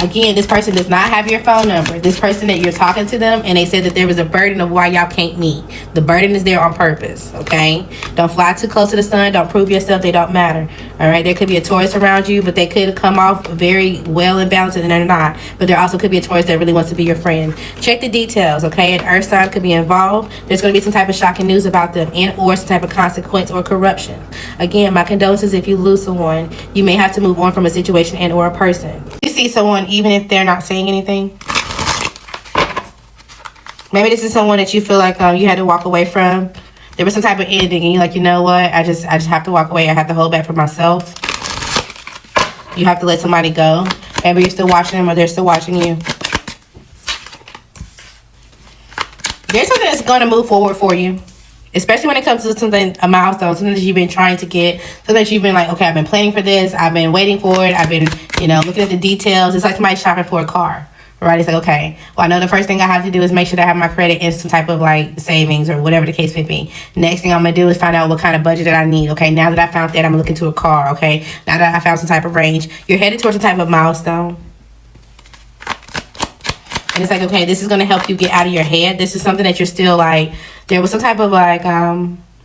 Again, this person does not have your phone number. This person that you're talking to them, and they said that there was a burden of why y'all can't meet. The burden is there on purpose, okay? Don't fly too close to the sun. Don't prove yourself. They don't matter, all right? There could be a Taurus around you, but they could come off very well and balanced, and they're not. But there also could be a Taurus that really wants to be your friend. Check the details, okay? An earth sign could be involved. There's going to be some type of shocking news about them, and or some type of consequence or corruption. Again, my condolences if you lose someone. You may have to move on from a situation and or a person. You see someone even if they're not saying anything. Maybe this is someone that you feel like you had to walk away from. There was some type of ending and you're like, you know what, I just have to walk away. I have to hold back for myself. You have to let somebody go. Maybe you're still watching them, or they're still watching you. There's something that's going to move forward for you, especially when it comes to something, a milestone, something that you've been trying to get, something that you've been like, okay, I've been planning for this, I've been waiting for it, I've been, looking at the details. It's like somebody shopping for a car, right? It's like, okay, well, I know the first thing I have to do is make sure that I have my credit in some type of like savings or whatever the case may be. Next thing I'm gonna do is find out what kind of budget that I need. Okay, now that I found that, I'm gonna look into a car. Okay, now that I found some type of range, you're headed towards a type of milestone. And it's like, okay, this is going to help you get out of your head. This is something that you're still like, there was some type of like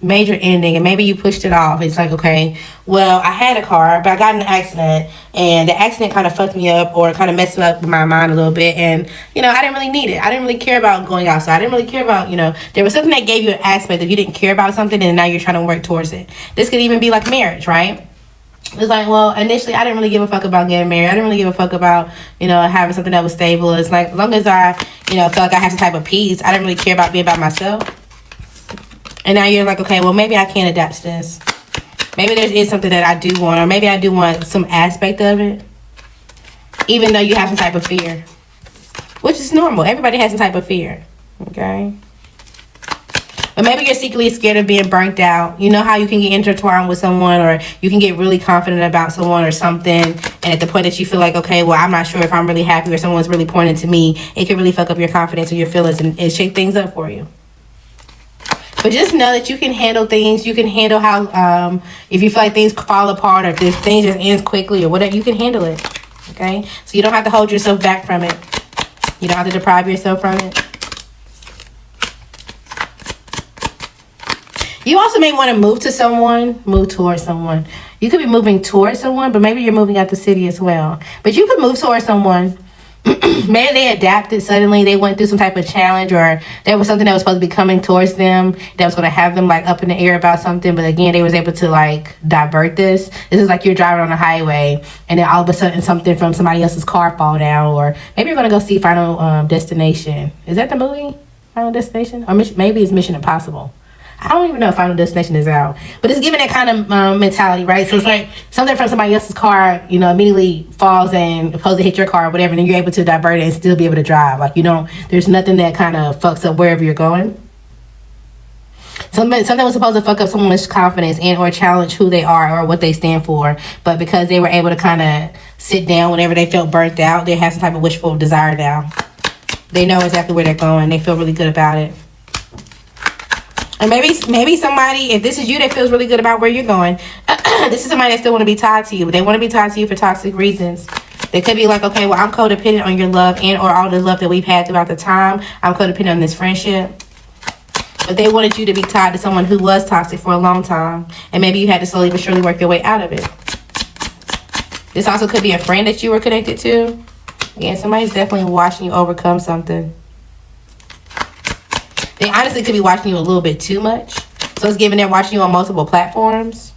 major ending, and maybe you pushed it off. It's like, okay, well, I had a car, but I got in an accident, and the accident kind of fucked me up, or kind of messed up my mind a little bit, and, you know, I didn't really need it. I didn't really care about going outside. I didn't really care about, you know, there was something that gave you an aspect that you didn't care about something, and now you're trying to work towards it. This could even be like marriage, right? It's like, well, initially, I didn't really give a fuck about getting married. I didn't really give a fuck about, you know, having something that was stable. It's like, as long as I, you know, felt like I had some type of peace, I didn't really care about being by myself. And now you're like, okay, well, maybe I can adapt to this. Maybe there is something that I do want, or maybe I do want some aspect of it, even though you have some type of fear, which is normal. Everybody has some type of fear, okay? But maybe you're secretly scared of being burnt out. You know how you can get intertwined with someone, or you can get really confident about someone or something, and at the point that you feel like, okay, well, I'm not sure if I'm really happy or someone's really pointing to me, it can really fuck up your confidence or your feelings and shake things up for you. But just know that you can handle things. You can handle how, if you feel like things fall apart, or if things just ends quickly or whatever, you can handle it, okay? So you don't have to hold yourself back from it. You don't have to deprive yourself from it. You also may want to move towards someone. You could be moving towards someone, but maybe you're moving out the city as well. But you could move towards someone. Maybe they adapted suddenly. They went through some type of challenge, or there was something that was supposed to be coming towards them that was going to have them like up in the air about something. But again, they was able to like divert this. This is like you're driving on the highway, and then all of a sudden something from somebody else's car fall down, or maybe you're going to go see Final Destination. Is that the movie? Final Destination? Or maybe it's Mission Impossible. I don't even know if Final Destination is out, but it's giving that kind of mentality, right? So it's like something from somebody else's car, you know, immediately falls and supposed to hit your car or whatever, and then you're able to divert it and still be able to drive. Like, you don't, there's nothing that kind of fucks up wherever you're going. Something was supposed to fuck up someone's confidence and or challenge who they are or what they stand for, but because they were able to kind of sit down whenever they felt burnt out, they have some type of wishful desire now. They know exactly where they're going. They feel really good about it. And maybe somebody, if this is you that feels really good about where you're going, this is somebody that still want to be tied to you. But they want to be tied to you for toxic reasons. They could be like, okay, well, I'm codependent on your love and or all the love that we've had throughout the time. I'm codependent on this friendship. But they wanted you to be tied to someone who was toxic for a long time. And maybe you had to slowly but surely work your way out of it. This also could be a friend that you were connected to. Again, somebody's definitely watching you overcome something. They honestly could be watching you a little bit too much. So it's given they're watching you on multiple platforms.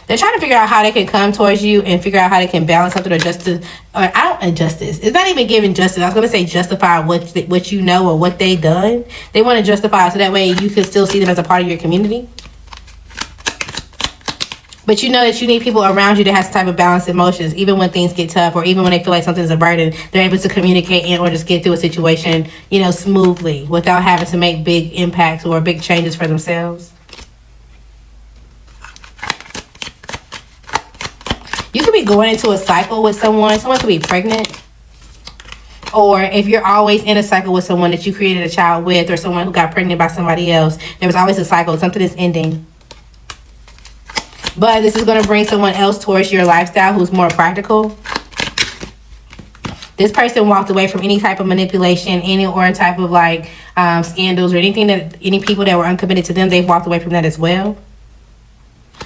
They're trying to figure out how they can come towards you and figure out how they can balance something or justice. Or injustice. It's not even giving justice. I was going to say justify what you know or what they done. They want to justify so that way you can still see them as a part of your community. But you know that you need people around you that have some type of balanced emotions, even when things get tough or even when they feel like something's a burden. They're able to communicate and or just get through a situation, you know, smoothly without having to make big impacts or big changes for themselves. You could be going into a cycle with someone. Someone could be pregnant. Or if you're always in a cycle with someone that you created a child with, or someone who got pregnant by somebody else, there was always a cycle. Something is ending. But this is going to bring someone else towards your lifestyle who's more practical. This person walked away from any type of manipulation, any or type of like scandals or anything that any people that were uncommitted to them, they've walked away from that as well.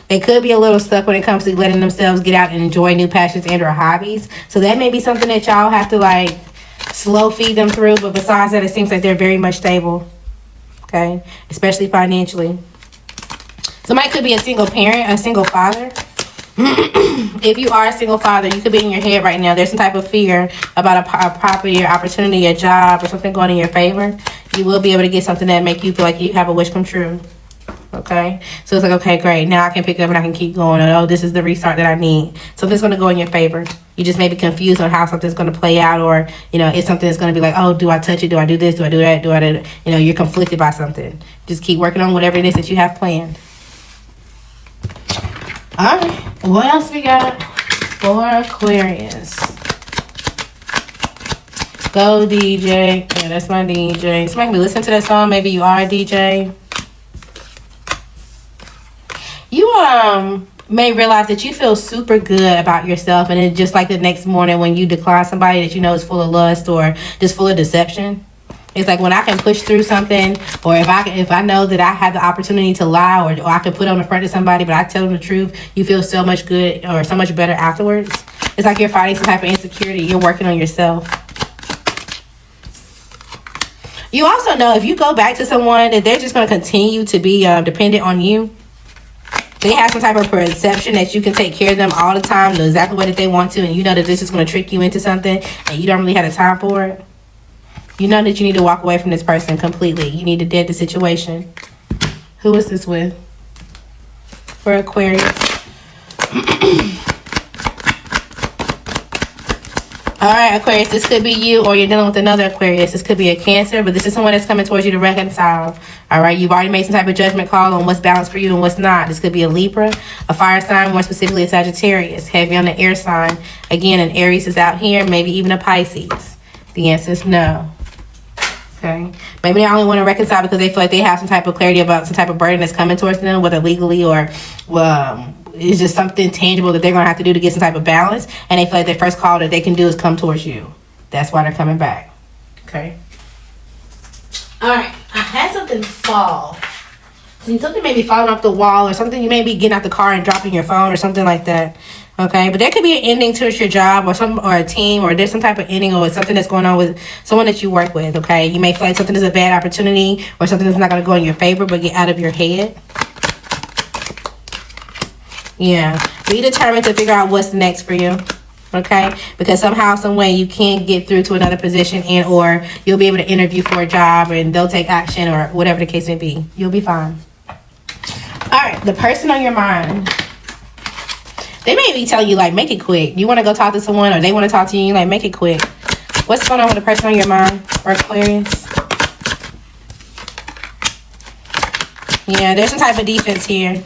They could be a little stuck when it comes to letting themselves get out and enjoy new passions and or hobbies. So that may be something that y'all have to like slow feed them through. But besides that, it seems like they're very much stable. Okay, especially financially. Somebody could be a single parent, a single father. If you are a single father, you could be in your head right now. There's some type of fear about a property or opportunity, a job, or something going in your favor. You will be able to get something that make you feel like you have a wish come true. Okay? So it's like, okay, great. Now I can pick up and I can keep going. Oh, this is the restart that I need. Something's going to go in your favor. You just may be confused on how something's going to play out, or, you know, it's something that's going to be like, oh, do I touch it? Do I do this? Do I do that? You know, you're conflicted by something. Just keep working on whatever it is that you have planned. Alright, what else we got for Aquarius? Go DJ. Yeah, that's my DJ. Somebody can be listening to that song. Maybe you are a DJ. You may realize that you feel super good about yourself, and it's just like the next morning when you decline somebody that you know is full of lust or just full of deception. It's like when I can push through something, or if I know that I have the opportunity to lie, or I can put on the front of somebody, but I tell them the truth, you feel so much good or so much better afterwards. It's like you're fighting some type of insecurity. You're working on yourself. You also know if you go back to someone that they're just going to continue to be dependent on you. They have some type of perception that you can take care of them all the time, know exactly what they want to, and you know that this is going to trick you into something, and you don't really have the time for it. You know that you need to walk away from this person completely. You need to dead the situation. Who is this with? For Aquarius. Alright, Aquarius, this could be you, or you're dealing with another Aquarius. This could be a Cancer, but this is someone that's coming towards you to reconcile. Alright, you've already made some type of judgment call on what's balanced for you and what's not. This could be a Libra, a fire sign, more specifically a Sagittarius. Heavy on the air sign. Again, an Aries is out here, maybe even a Pisces. The answer is no. Okay. Maybe they only want to reconcile because they feel like they have some type of clarity about some type of burden that's coming towards them, whether legally or it's just something tangible that they're going to have to do to get some type of balance. And they feel like their first call that they can do is come towards you. That's why they're coming back. Okay. All right. I had something fall. Something may be falling off the wall, or something you may be getting out the car and dropping your phone or something like that. Okay, but there could be an ending to your job or a team, or there's some type of ending or something that's going on with someone that you work with. Okay, you may feel like something is a bad opportunity or something that's not going to go in your favor, but get out of your head. Yeah, be determined to figure out what's next for you. Okay, because somehow, some way, you can't get through to another position, and or you'll be able to interview for a job and they'll take action, or whatever the case may be. You'll be fine. All right, the person on your mind. They may be telling you, like, make it quick. You want to go talk to someone, or they want to talk to you, like, make it quick. What's going on with the person on your mind, or Aquarius? Yeah, there's some type of defense here.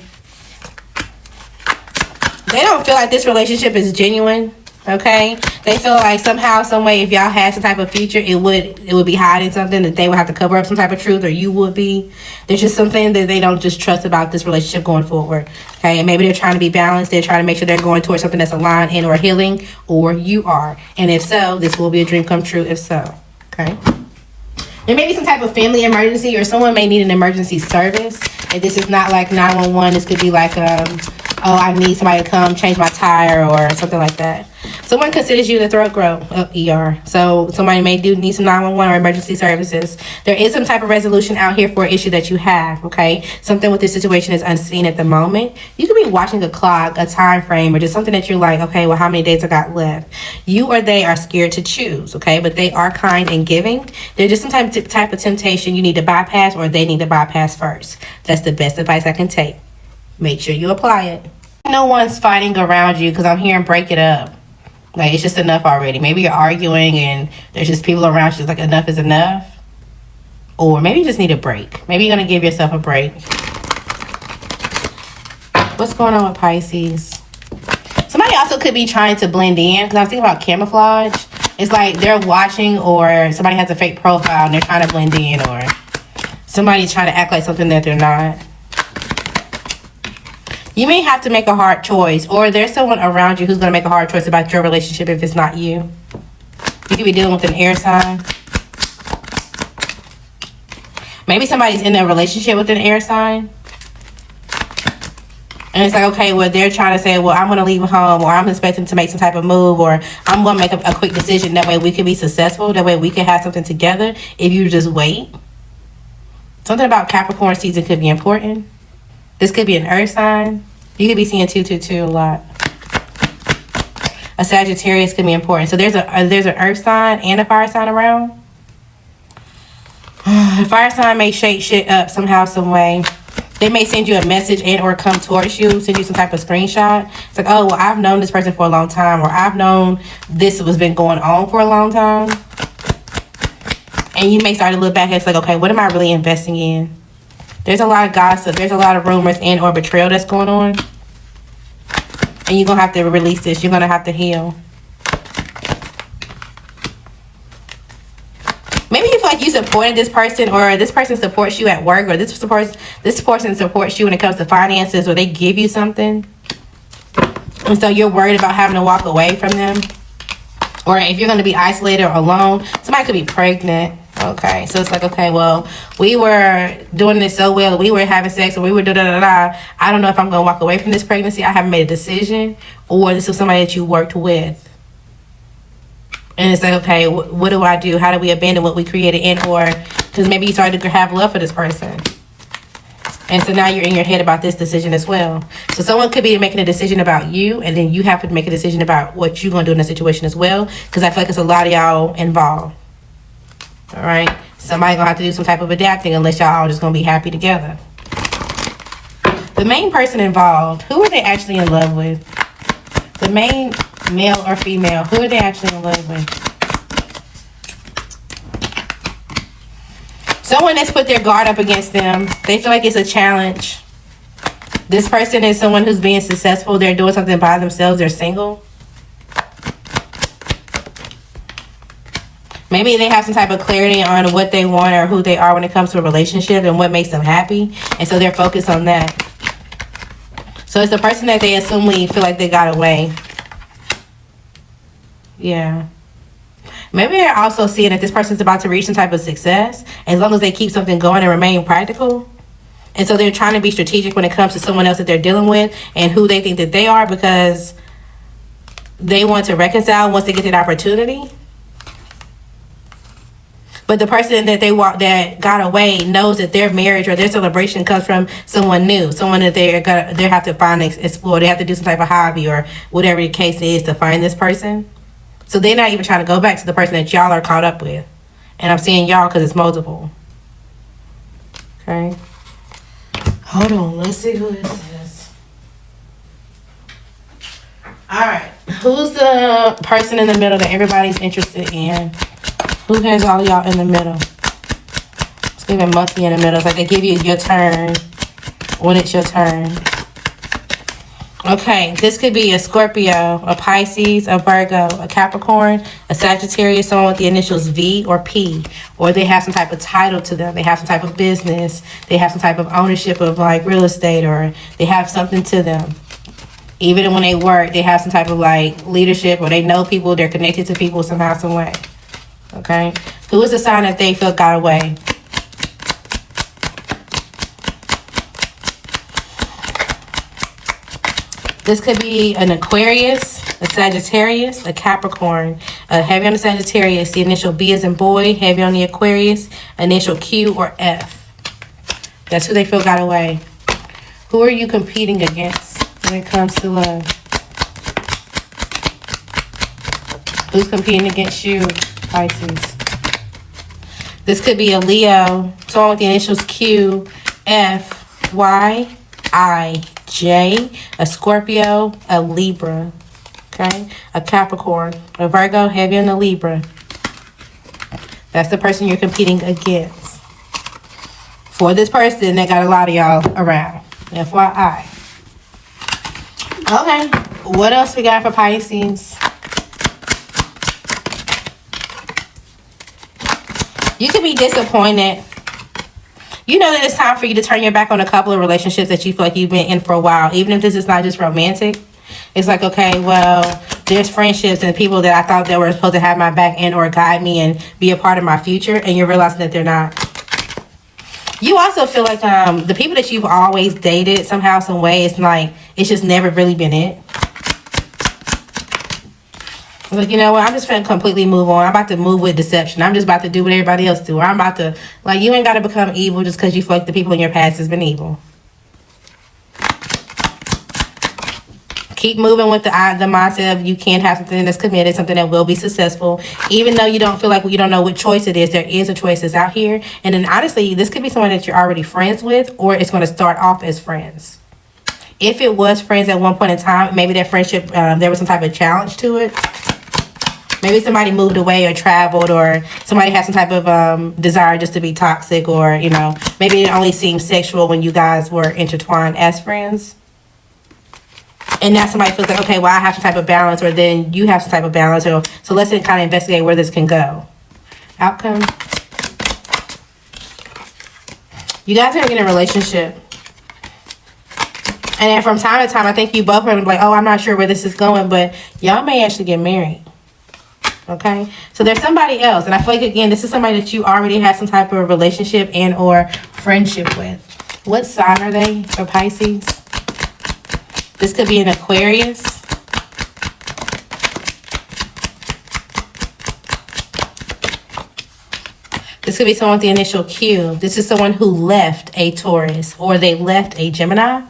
They don't feel like this relationship is genuine, okay? They feel like somehow, some way, if y'all had some type of future, it would be hiding something that they would have to cover up some type of truth, or you would be. There's just something that they don't just trust about this relationship going forward, okay? And maybe they're trying to be balanced. They're trying to make sure they're going towards something that's aligned and or healing, or you are. And if so, this will be a dream come true if so, okay? There may be some type of family emergency, or someone may need an emergency service. And this is not like 911. This could be like, oh, I need somebody to come change my tire or something like that. Someone considers you the throat grow, ER. So somebody may need some 911 or emergency services. There is some type of resolution out here for an issue that you have, okay? Something with this situation is unseen at the moment. You could be watching a clock, a time frame, or just something that you're like, okay, well, how many days I got left? You or they are scared to choose, okay? But they are kind and giving. There's just some type of temptation you need to bypass, or they need to bypass first. That's the best advice I can take. Make sure you apply it. No one's fighting around you, because I'm hearing break it up. Like, it's just enough already. Maybe you're arguing and there's just people around you. It's like, enough is enough. Or maybe you just need a break. Maybe you're going to give yourself a break. What's going on with Pisces? Somebody also could be trying to blend in, because I was thinking about camouflage. It's like they're watching, or somebody has a fake profile and they're trying to blend in, or somebody's trying to act like something that they're not. You may have to make a hard choice, or there's someone around you who's going to make a hard choice about your relationship if it's not you. You could be dealing with an air sign. Maybe somebody's in a relationship with an air sign. And it's like, okay, well, they're trying to say, well, I'm going to leave home, or I'm expecting to make some type of move, or I'm going to make a quick decision. That way we can be successful. That way we can have something together if you just wait. Something about Capricorn season could be important. This could be an earth sign. You could be seeing 222 a lot. A Sagittarius could be important. So there's an earth sign and a fire sign around. A fire sign may shake shit up somehow, some way. They may send you a message and or come towards you, send you some type of screenshot. It's like, oh, well, I've known this person for a long time, or I've known this has been going on for a long time. And you may start to look back and it's like, okay, what am I really investing in? There's a lot of gossip. There's a lot of rumors and or betrayal that's going on. And you're going to have to release this. You're going to have to heal. Maybe you feel like you supported this person, or this person supports you at work, or this person supports you when it comes to finances, or they give you something. And so you're worried about having to walk away from them. Or if you're going to be isolated or alone, somebody could be pregnant. Okay, so it's like, okay, well, we were doing this so well, we were having sex, and we were da-da-da-da. I don't know if I'm going to walk away from this pregnancy. I haven't made a decision. Or this is somebody that you worked with. And it's like, okay, what do I do? How do we abandon what we created in? Or, because maybe you started to have love for this person. And so now you're in your head about this decision as well. So someone could be making a decision about you, and then you have to make a decision about what you're going to do in the situation as well. Because I feel like it's a lot of y'all involved. All right, somebody gonna have to do some type of adapting unless y'all all just gonna be happy together. The main person involved, who are they actually in love with? The main male or female, who are they actually in love with? Someone that's put their guard up against them. They feel like it's a challenge. This person is someone who's being successful. They're doing something by themselves. They're single. Maybe they have some type of clarity on what they want or who they are when it comes to a relationship and what makes them happy. And so they're focused on that. So it's the person that they assumedly feel like they got away. Yeah. Maybe they're also seeing that this person's about to reach some type of success as long as they keep something going and remain practical. And so they're trying to be strategic when it comes to someone else that they're dealing with and who they think that they are, because they want to reconcile once they get that opportunity. But the person that that got away knows that their marriage or their celebration comes from someone new, someone that they have to find and explore. They have to do some type of hobby or whatever the case is to find this person. So they're not even trying to go back to the person that y'all are caught up with. And I'm saying y'all because it's multiple. Okay. Hold on. Let's see who this is. All right. Who's the person in the middle that everybody's interested in? Who has all of y'all in the middle? Let's give a monkey in the middle. It's like they give you your turn when it's your turn. Okay, this could be a Scorpio, a Pisces, a Virgo, a Capricorn, a Sagittarius, someone with the initials V or P. Or they have some type of title to them. They have some type of business. They have some type of ownership of like real estate, or they have something to them. Even when they work, they have some type of like leadership, or they know people. They're connected to people somehow, some way. Okay, who is the sign that they feel got away? This could be an Aquarius, a Sagittarius, a Capricorn. Heavy on the Sagittarius, the initial B as in boy. Heavy on the Aquarius, initial Q or F. That's who they feel got away. Who are you competing against when it comes to love? Who's competing against you? Pisces. This could be a Leo, someone with the initials Q, F, Y, I, J, a Scorpio, a Libra, okay, a Capricorn, a Virgo, heavy on the Libra. That's the person you're competing against. For this person, they got a lot of y'all around. FYI. Okay, what else we got for Pisces? You could be disappointed. You know that it's time for you to turn your back on a couple of relationships that you feel like you've been in for a while. Even if this is not just romantic. It's like, okay, well, there's friendships and people that I thought that were supposed to have my back and or guide me and be a part of my future. And you're realizing that they're not. You also feel like the people that you've always dated somehow, some way, it's like, it's just never really been it. Like, you know what? I'm just going to completely move on. I'm about to move with deception. I'm just about to do what everybody else do. Or I'm about to, like, you ain't got to become evil just because you feel like the people in your past has been evil. Keep moving with the mindset of you can't have something that's committed, something that will be successful. Even though you don't feel like you don't know what choice it is, there is a choice that's out here. And then honestly, this could be someone that you're already friends with, or it's going to start off as friends. If it was friends at one point in time, maybe that friendship, there was some type of challenge to it. Maybe somebody moved away or traveled, or somebody had some type of desire just to be toxic, or, you know, maybe it only seemed sexual when you guys were intertwined as friends. And now somebody feels like, okay, well, I have some type of balance, or then you have some type of balance. Or, so let's kind of investigate where this can go. Outcome. You guys are going to get in a relationship. And then from time to time, I think you both are going to be like, oh, I'm not sure where this is going, but y'all may actually get married. Okay, so there's somebody else, and I feel like, again, this is somebody that you already have some type of relationship and or friendship with. What sign are they for Pisces? This could be an Aquarius. This could be someone with the initial Q. This is someone who left a Taurus, or they left a Gemini.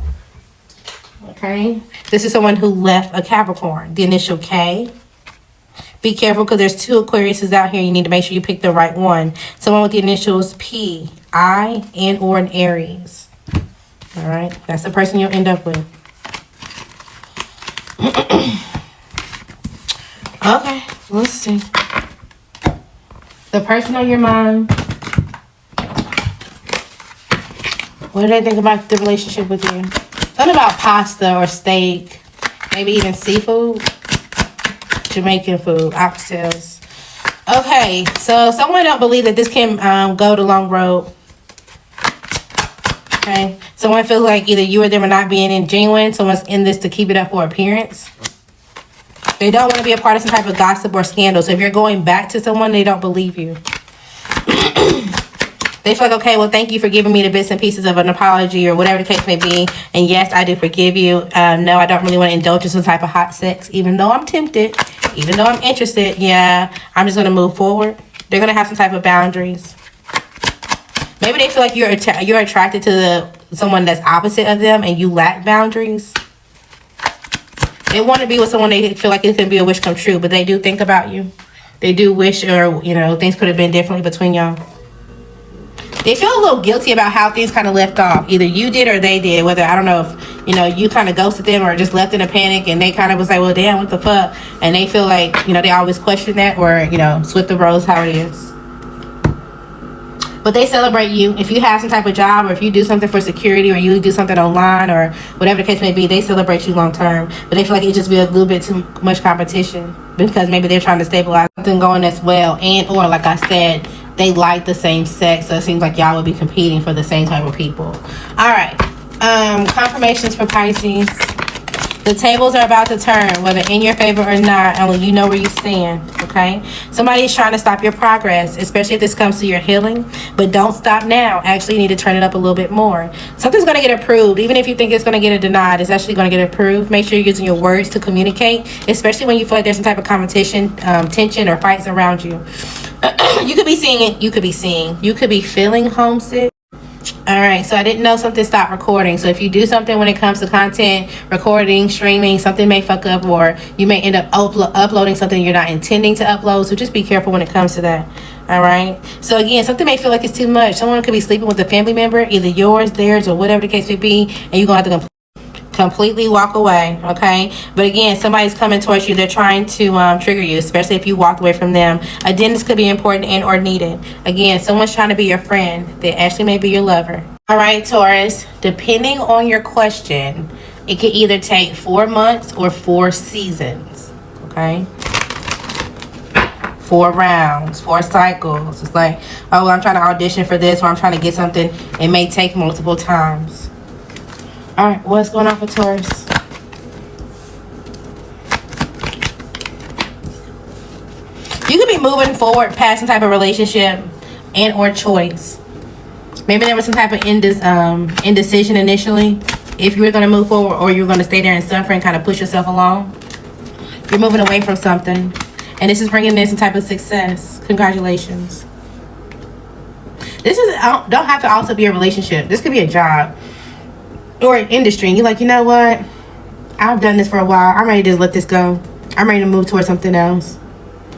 Okay, this is someone who left a Capricorn, the initial K. Be careful because there's 2 Aquariuses out here. You need to make sure you pick the right one. Someone with the initials P, I, and or an Aries. All right, that's the person you'll end up with. Okay, let's see. The person on your mind. What do they think about the relationship with you? Something about pasta or steak, maybe even seafood. Jamaican food, oxtails. Okay, so someone don't believe that this can go the long road. Okay, someone feels like either you or them are not being genuine. Someone's in this to keep it up for appearance. They don't want to be a part of some type of gossip or scandal. So if you're going back to someone, they don't believe you. They feel like, okay, well, thank you for giving me the bits and pieces of an apology or whatever the case may be. And yes, I do forgive you. No, I don't really want to indulge in some type of hot sex, even though I'm tempted, even though I'm interested. Yeah, I'm just going to move forward. They're going to have some type of boundaries. Maybe they feel like you're attracted to someone that's opposite of them and you lack boundaries. They want to be with someone they feel like it can be a wish come true, but they do think about you. They do wish, or, you know, things could have been differently between y'all. They feel a little guilty about how things kind of left off. Either you did or they did. Whether, I don't know if, you know, you kind of ghosted them or just left in a panic and they kind of was like, well, damn, what the fuck? And they feel like, you know, they always question that, or, you know, switch the roles how it is. But they celebrate you. If you have some type of job, or if you do something for security, or you do something online, or whatever the case may be, they celebrate you long term. But they feel like it just be a little bit too much competition, because maybe they're trying to stabilize something going as well. And or, like I said, they like the same sex, so it seems like y'all would be competing for the same type of people. All right, confirmations for Pisces. The tables are about to turn, whether in your favor or not, and you know where you stand. Okay, somebody's trying to stop your progress, especially if this comes to your healing. But don't stop now. Actually, you need to turn it up a little bit more. Something's going to get approved. Even if you think it's going to get denied, it's actually going to get approved. Make sure you're using your words to communicate, especially when you feel like there's some type of competition, tension, or fights around you. You could be seeing it. You could be feeling homesick. All right, so I didn't know something stopped recording. So if you do something when it comes to content, recording, streaming, something may fuck up, or you may end up uploading something you're not intending to upload. So just be careful when it comes to that. All right. So again, something may feel like it's too much. Someone could be sleeping with a family member, either yours, theirs, or whatever the case may be, and you're going to have to completely walk away. Okay, but again, somebody's coming towards you. They're trying to trigger you, especially if you walked away from them. A dentist could be important and or needed. Again, someone's trying to be your friend. They actually may be your lover. All right, Taurus, depending on your question, it could either take 4 months or 4 seasons. Okay, 4 rounds, 4 cycles. It's like, oh, well, I'm trying to audition for this, or I'm trying to get something. It may take multiple times. All right, what's going on for Taurus? You could be moving forward past some type of relationship and or choice. Maybe there was some type of indecision initially, if you were going to move forward or you were going to stay there and suffer and kind of push yourself along. You're moving away from something, and this is bringing in some type of success. Congratulations. This is don't have to also be a relationship. This could be a job or an industry, and you're like, you know what, I've done this for a while, I'm ready to let this go, I'm ready to move towards something else,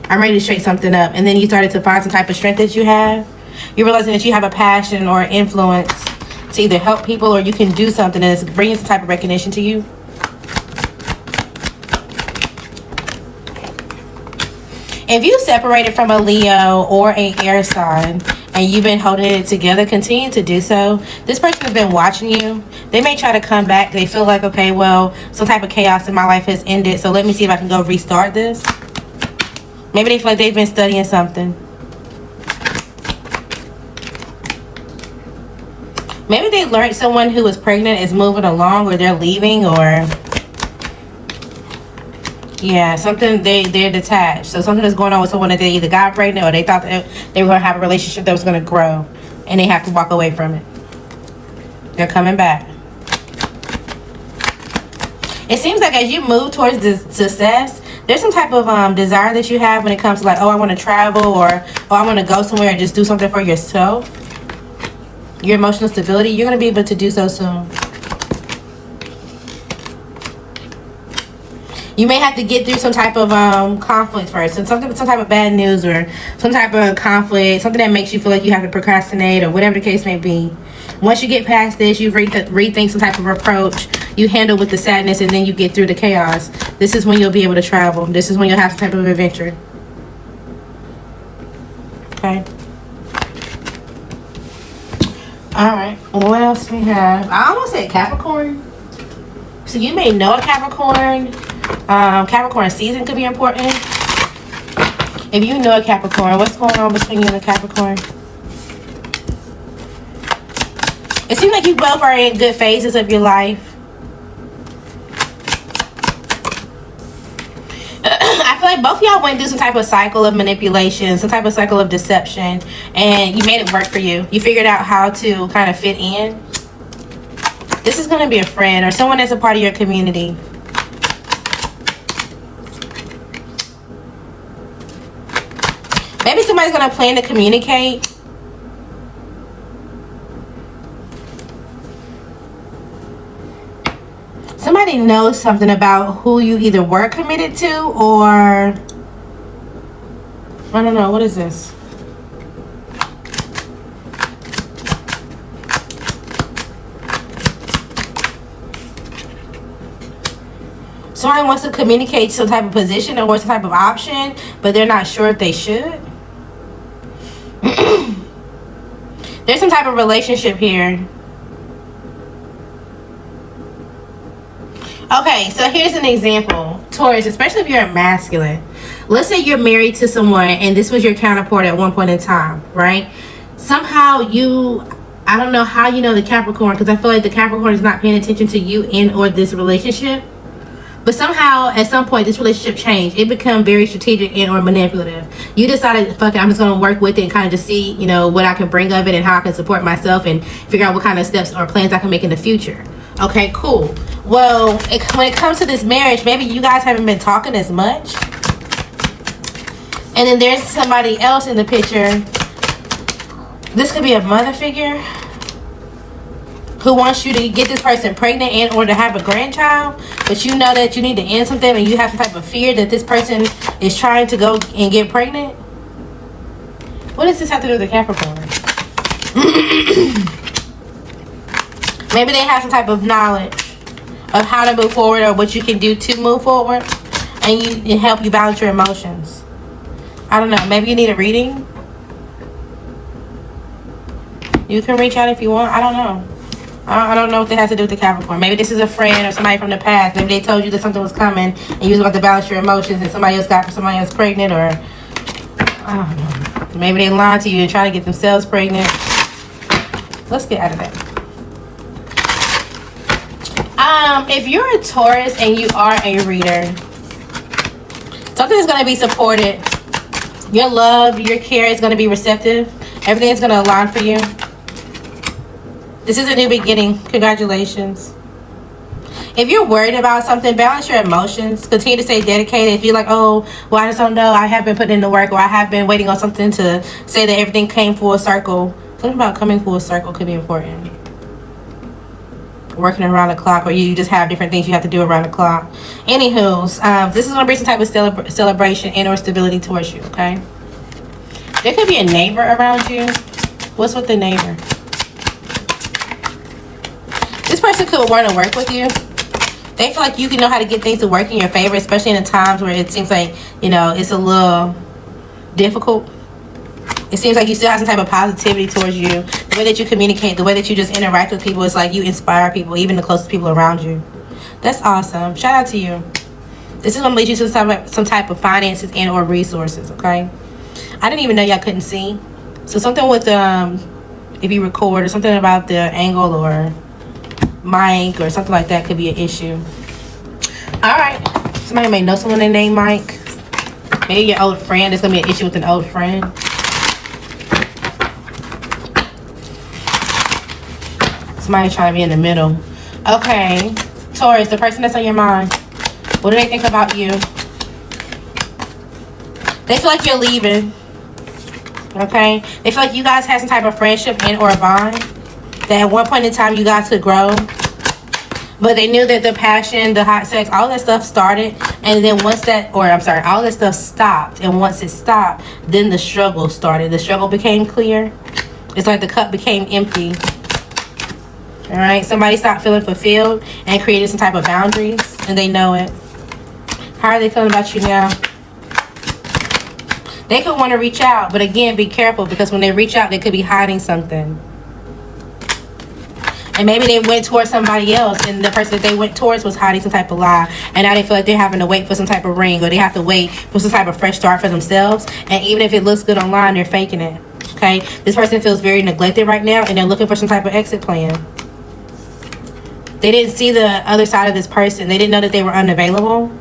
I'm ready to shake something up. And then you started to find some type of strength that you have. You're realizing that you have a passion or influence to either help people, or you can do something and it's bringing some type of recognition to you. If you separated from a Leo or a air sign and you've been holding it together, continue to do so. This person has been watching you. They may try to come back. They feel like, okay, well, some type of chaos in my life has ended, so let me see if I can go restart this. Maybe they feel like they've been studying something. Maybe they learned someone who was pregnant is moving along, or they're leaving, or Yeah, something they're detached. So something is going on with someone that they either got pregnant or they thought that they were gonna have a relationship that was gonna grow, and they have to walk away from it. They're coming back. It seems like as you move towards this success, there's some type of desire that you have when it comes to like, oh, I want to travel, or oh, I want to go somewhere and just do something for yourself. Your emotional stability, you're going to be able to do so soon. You may have to get through some type of conflict first, and some type of bad news or some type of conflict, something that makes you feel like you have to procrastinate or whatever the case may be. Once you get past this, you rethink some type of approach, you handle with the sadness, and then you get through the chaos. This is when you'll be able to travel. This is when you'll have some type of adventure. Okay. Alright, what else we have? I almost said Capricorn. So you may know a Capricorn. Capricorn season could be important. If you know a Capricorn, what's going on between you and a Capricorn? It seems like you both are in good phases of your life. I feel like both of y'all went through some type of cycle of manipulation, some type of cycle of deception, and you made it work for you. You figured out how to kind of fit in. This is going to be a friend or someone that's a part of your community. Maybe somebody's going to plan to communicate. Somebody knows something about who you either were committed to or... I don't know. What is this? Somebody wants to communicate some type of position or some type of option, but they're not sure if they should. There's some type of relationship here. Okay, so here's an example. Taurus, especially if you're a masculine. Let's say you're married to someone and this was your counterpart at one point in time, right? Somehow you, I don't know how you know the Capricorn, because I feel like the Capricorn is not paying attention to you in or this relationship. But somehow, at some point, this relationship changed. It became very strategic and or manipulative. You decided, fuck it, I'm just going to work with it and kind of just see, you know, what I can bring of it and how I can support myself and figure out what kind of steps or plans I can make in the future. Okay, cool. Well, when it comes to this marriage, maybe you guys haven't been talking as much. And then there's somebody else in the picture. This could be a mother figure who wants you to get this person pregnant and or to have a grandchild, but you know that you need to end something and you have some type of fear that this person is trying to go and get pregnant. What does this have to do with the Capricorn? Maybe they have some type of knowledge of how to move forward or what you can do to move forward, and it help you balance your emotions. I don't know. Maybe you need a reading. You can reach out if you want. I don't know. I don't know what that has to do with the Capricorn. Maybe this is a friend or somebody from the past. Maybe they told you that something was coming and you was about to balance your emotions and somebody else got somebody else pregnant, or I don't know. Maybe they lied to you and trying to get themselves pregnant. Let's get out of that. If you're a Taurus and you are a reader, something is going to be supported. Your love, your care is going to be receptive. Everything is going to align for you. This is a new beginning. Congratulations. If you're worried about something, balance your emotions. Continue to stay dedicated. If you're like, oh, well, I just don't know, I have been putting in the work, or I have been waiting on something to say that everything came full circle. Something about coming full circle could be important. Working around the clock, or you just have different things you have to do around the clock. Anywho, this is going to bring some type of celebration and or stability towards you, okay? There could be a neighbor around you. What's with the neighbor? This person could want to work with you. They feel like you can know how to get things to work in your favor, especially in the times where it seems like, you know, it's a little difficult. It seems like you still have some type of positivity towards you. The way that you communicate, the way that you just interact with people, it's like you inspire people, even the closest people around you. That's awesome. Shout out to you. This is going to lead you to some type of finances and or resources, okay? I didn't even know y'all couldn't see. So something with, if you record, or something about the angle or mic or something like that could be an issue. All right. Somebody may know someone named Mike. Maybe your old friend. There's going to be an issue with an old friend. Somebody trying to be in the middle. Okay. Taurus, the person that's on your mind. What do they think about you? They feel like you're leaving. Okay? They feel like you guys had some type of friendship and or a bond. That at one point in time you guys could grow. But they knew that the passion, the hot sex, all that stuff started. And then once that, or I'm sorry, all that stuff stopped. And once it stopped, then the struggle started. The struggle became clear. It's like the cup became empty. Alright? Somebody stopped feeling fulfilled and created some type of boundaries. And they know it. How are they feeling about you now? They could want to reach out. But again, be careful. Because when they reach out, they could be hiding something. And maybe they went towards somebody else and the person that they went towards was hiding some type of lie. And now they feel like they're having to wait for some type of ring, or they have to wait for some type of fresh start for themselves. And even if it looks good online, they're faking it. Okay? This person feels very neglected right now and they're looking for some type of exit plan. They didn't see the other side of this person. They didn't know that they were unavailable.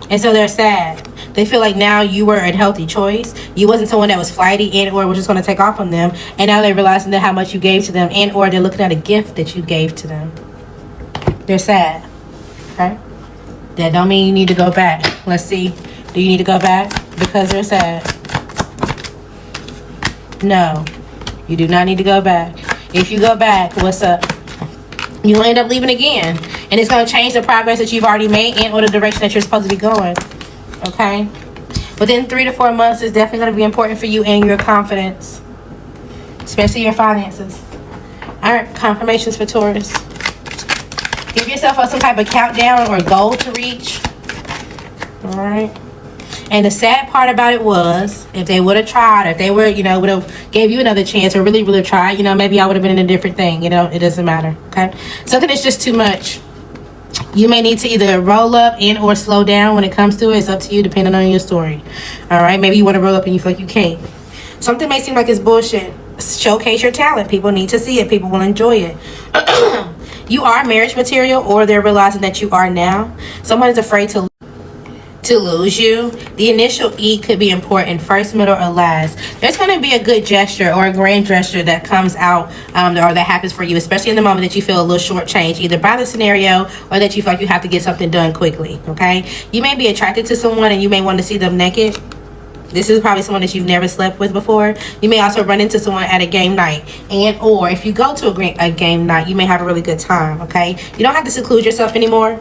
And so they're sad. They feel like now you were a healthy choice. You wasn't someone that was flighty and or was just going to take off on them. And now they're realizing that how much you gave to them and or they're looking at a gift that you gave to them. They're sad. Okay? That don't mean you need to go back. Let's see. Do you need to go back? Because they're sad. No. You do not need to go back. If you go back, what's up? You'll end up leaving again. And it's going to change the progress that you've already made and or the direction that you're supposed to be going. Okay? Within 3 to 4 months is definitely going to be important for you and your confidence. Especially your finances. Alright, confirmations for Taurus. Give yourself some type of countdown or goal to reach. Alright? And the sad part about it was, if they would have tried, if they were, you know, would have gave you another chance or really, really tried, you know, maybe I would have been in a different thing. You know, it doesn't matter. Okay? Something that's just too much. You may need to either roll up and or slow down when it comes to it. It's up to you depending on your story. Alright? Maybe you want to roll up and you feel like you can't. Something may seem like it's bullshit. Showcase your talent. People need to see it. People will enjoy it. You are marriage material, or they're realizing that you are now. Someone is afraid to lose you. The initial E could be important, first, middle, or last. There's going to be a good gesture or a grand gesture that comes out or that happens for you, especially in the moment that you feel a little shortchanged, either by the scenario or that you feel like you have to get something done quickly. Okay? You may be attracted to someone and you may want to see them naked. This is probably someone that you've never slept with before. You may also run into someone at a game night. And or if you go to a game night, you may have a really good time. Okay? You don't have to seclude yourself anymore.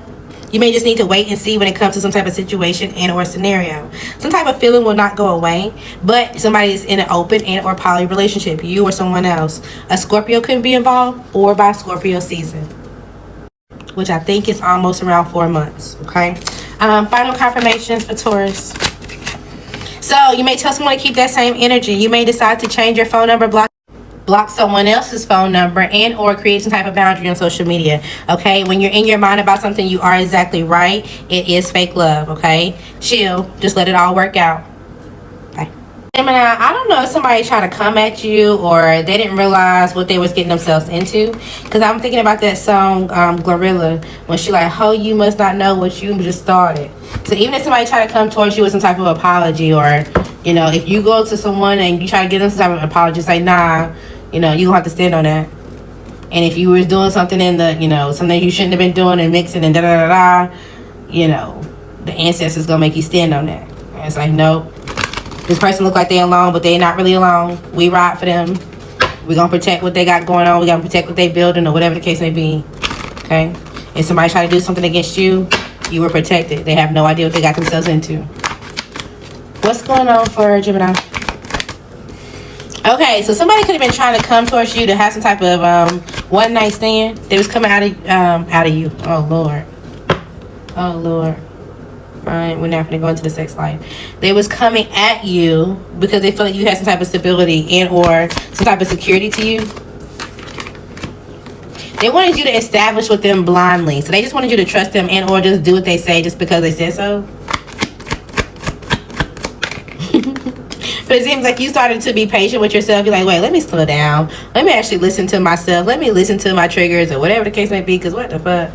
You may just need to wait and see when it comes to some type of situation and or scenario. Some type of feeling will not go away, but somebody's in an open and or poly relationship, you or someone else. A Scorpio could be involved, or by Scorpio season, which I think is almost around 4 months. Okay. Final confirmations for Taurus. So you may tell someone to keep that same energy. You may decide to change your phone number, block someone else's phone number, and or create some type of boundary on social media. Okay, when you're in your mind about something, you are exactly right. It is fake love. Okay, chill, just let it all work out. Bye. Gemini, I don't know if somebody trying to come at you or they didn't realize what they was getting themselves into, because I'm thinking about that song Glorilla, when she like, "Oh, you must not know what you just started." So even if somebody try to come towards you with some type of apology, or you know, if you go to someone and you try to give them some type of apology, say, nah, you know, you gonna have to stand on that. And if you were doing something in the, you know, something you shouldn't have been doing and mixing and da da da da, you know, the ancestors gonna make you stand on that. And it's like, nope. This person look like they alone, but they not really alone. We ride for them. We gonna protect what they got going on. We gonna protect what they building or whatever the case may be. Okay? If somebody try to do something against you, you were protected. They have no idea what they got themselves into. What's going on for Gemini? Okay, so somebody could have been trying to come towards you to have some type of one night stand. They was coming out of you. Oh Lord. Oh Lord. Alright, we're not gonna go into the sex life. They was coming at you because they feel like you had some type of stability and or some type of security to you. They wanted you to establish with them blindly. So they just wanted you to trust them and or just do what they say just because they said so. But it seems like you started to be patient with yourself. You're like, wait, let me slow down. Let me actually listen to myself. Let me listen to my triggers or whatever the case may be. Because what the fuck?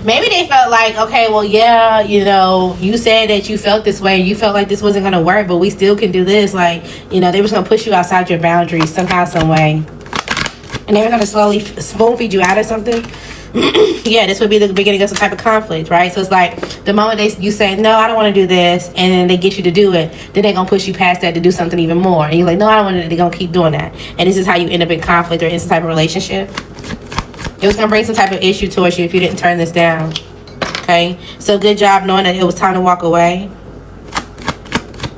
Maybe they felt like, okay, well, yeah, you know, you said that you felt this way, you felt like this wasn't going to work, but we still can do this. Like, you know, they was going to push you outside your boundaries somehow, some way. And they were going to slowly spoon feed you out of something. Yeah, this would be the beginning of some type of conflict, right? So it's like the moment you say, no, I don't want to do this, and then they get you to do it, then they're going to push you past that to do something even more. And you're like, no, I don't want to, they're going to keep doing that. And this is how you end up in conflict or in some type of relationship. It was going to bring some type of issue towards you if you didn't turn this down. Okay? So good job knowing that it was time to walk away.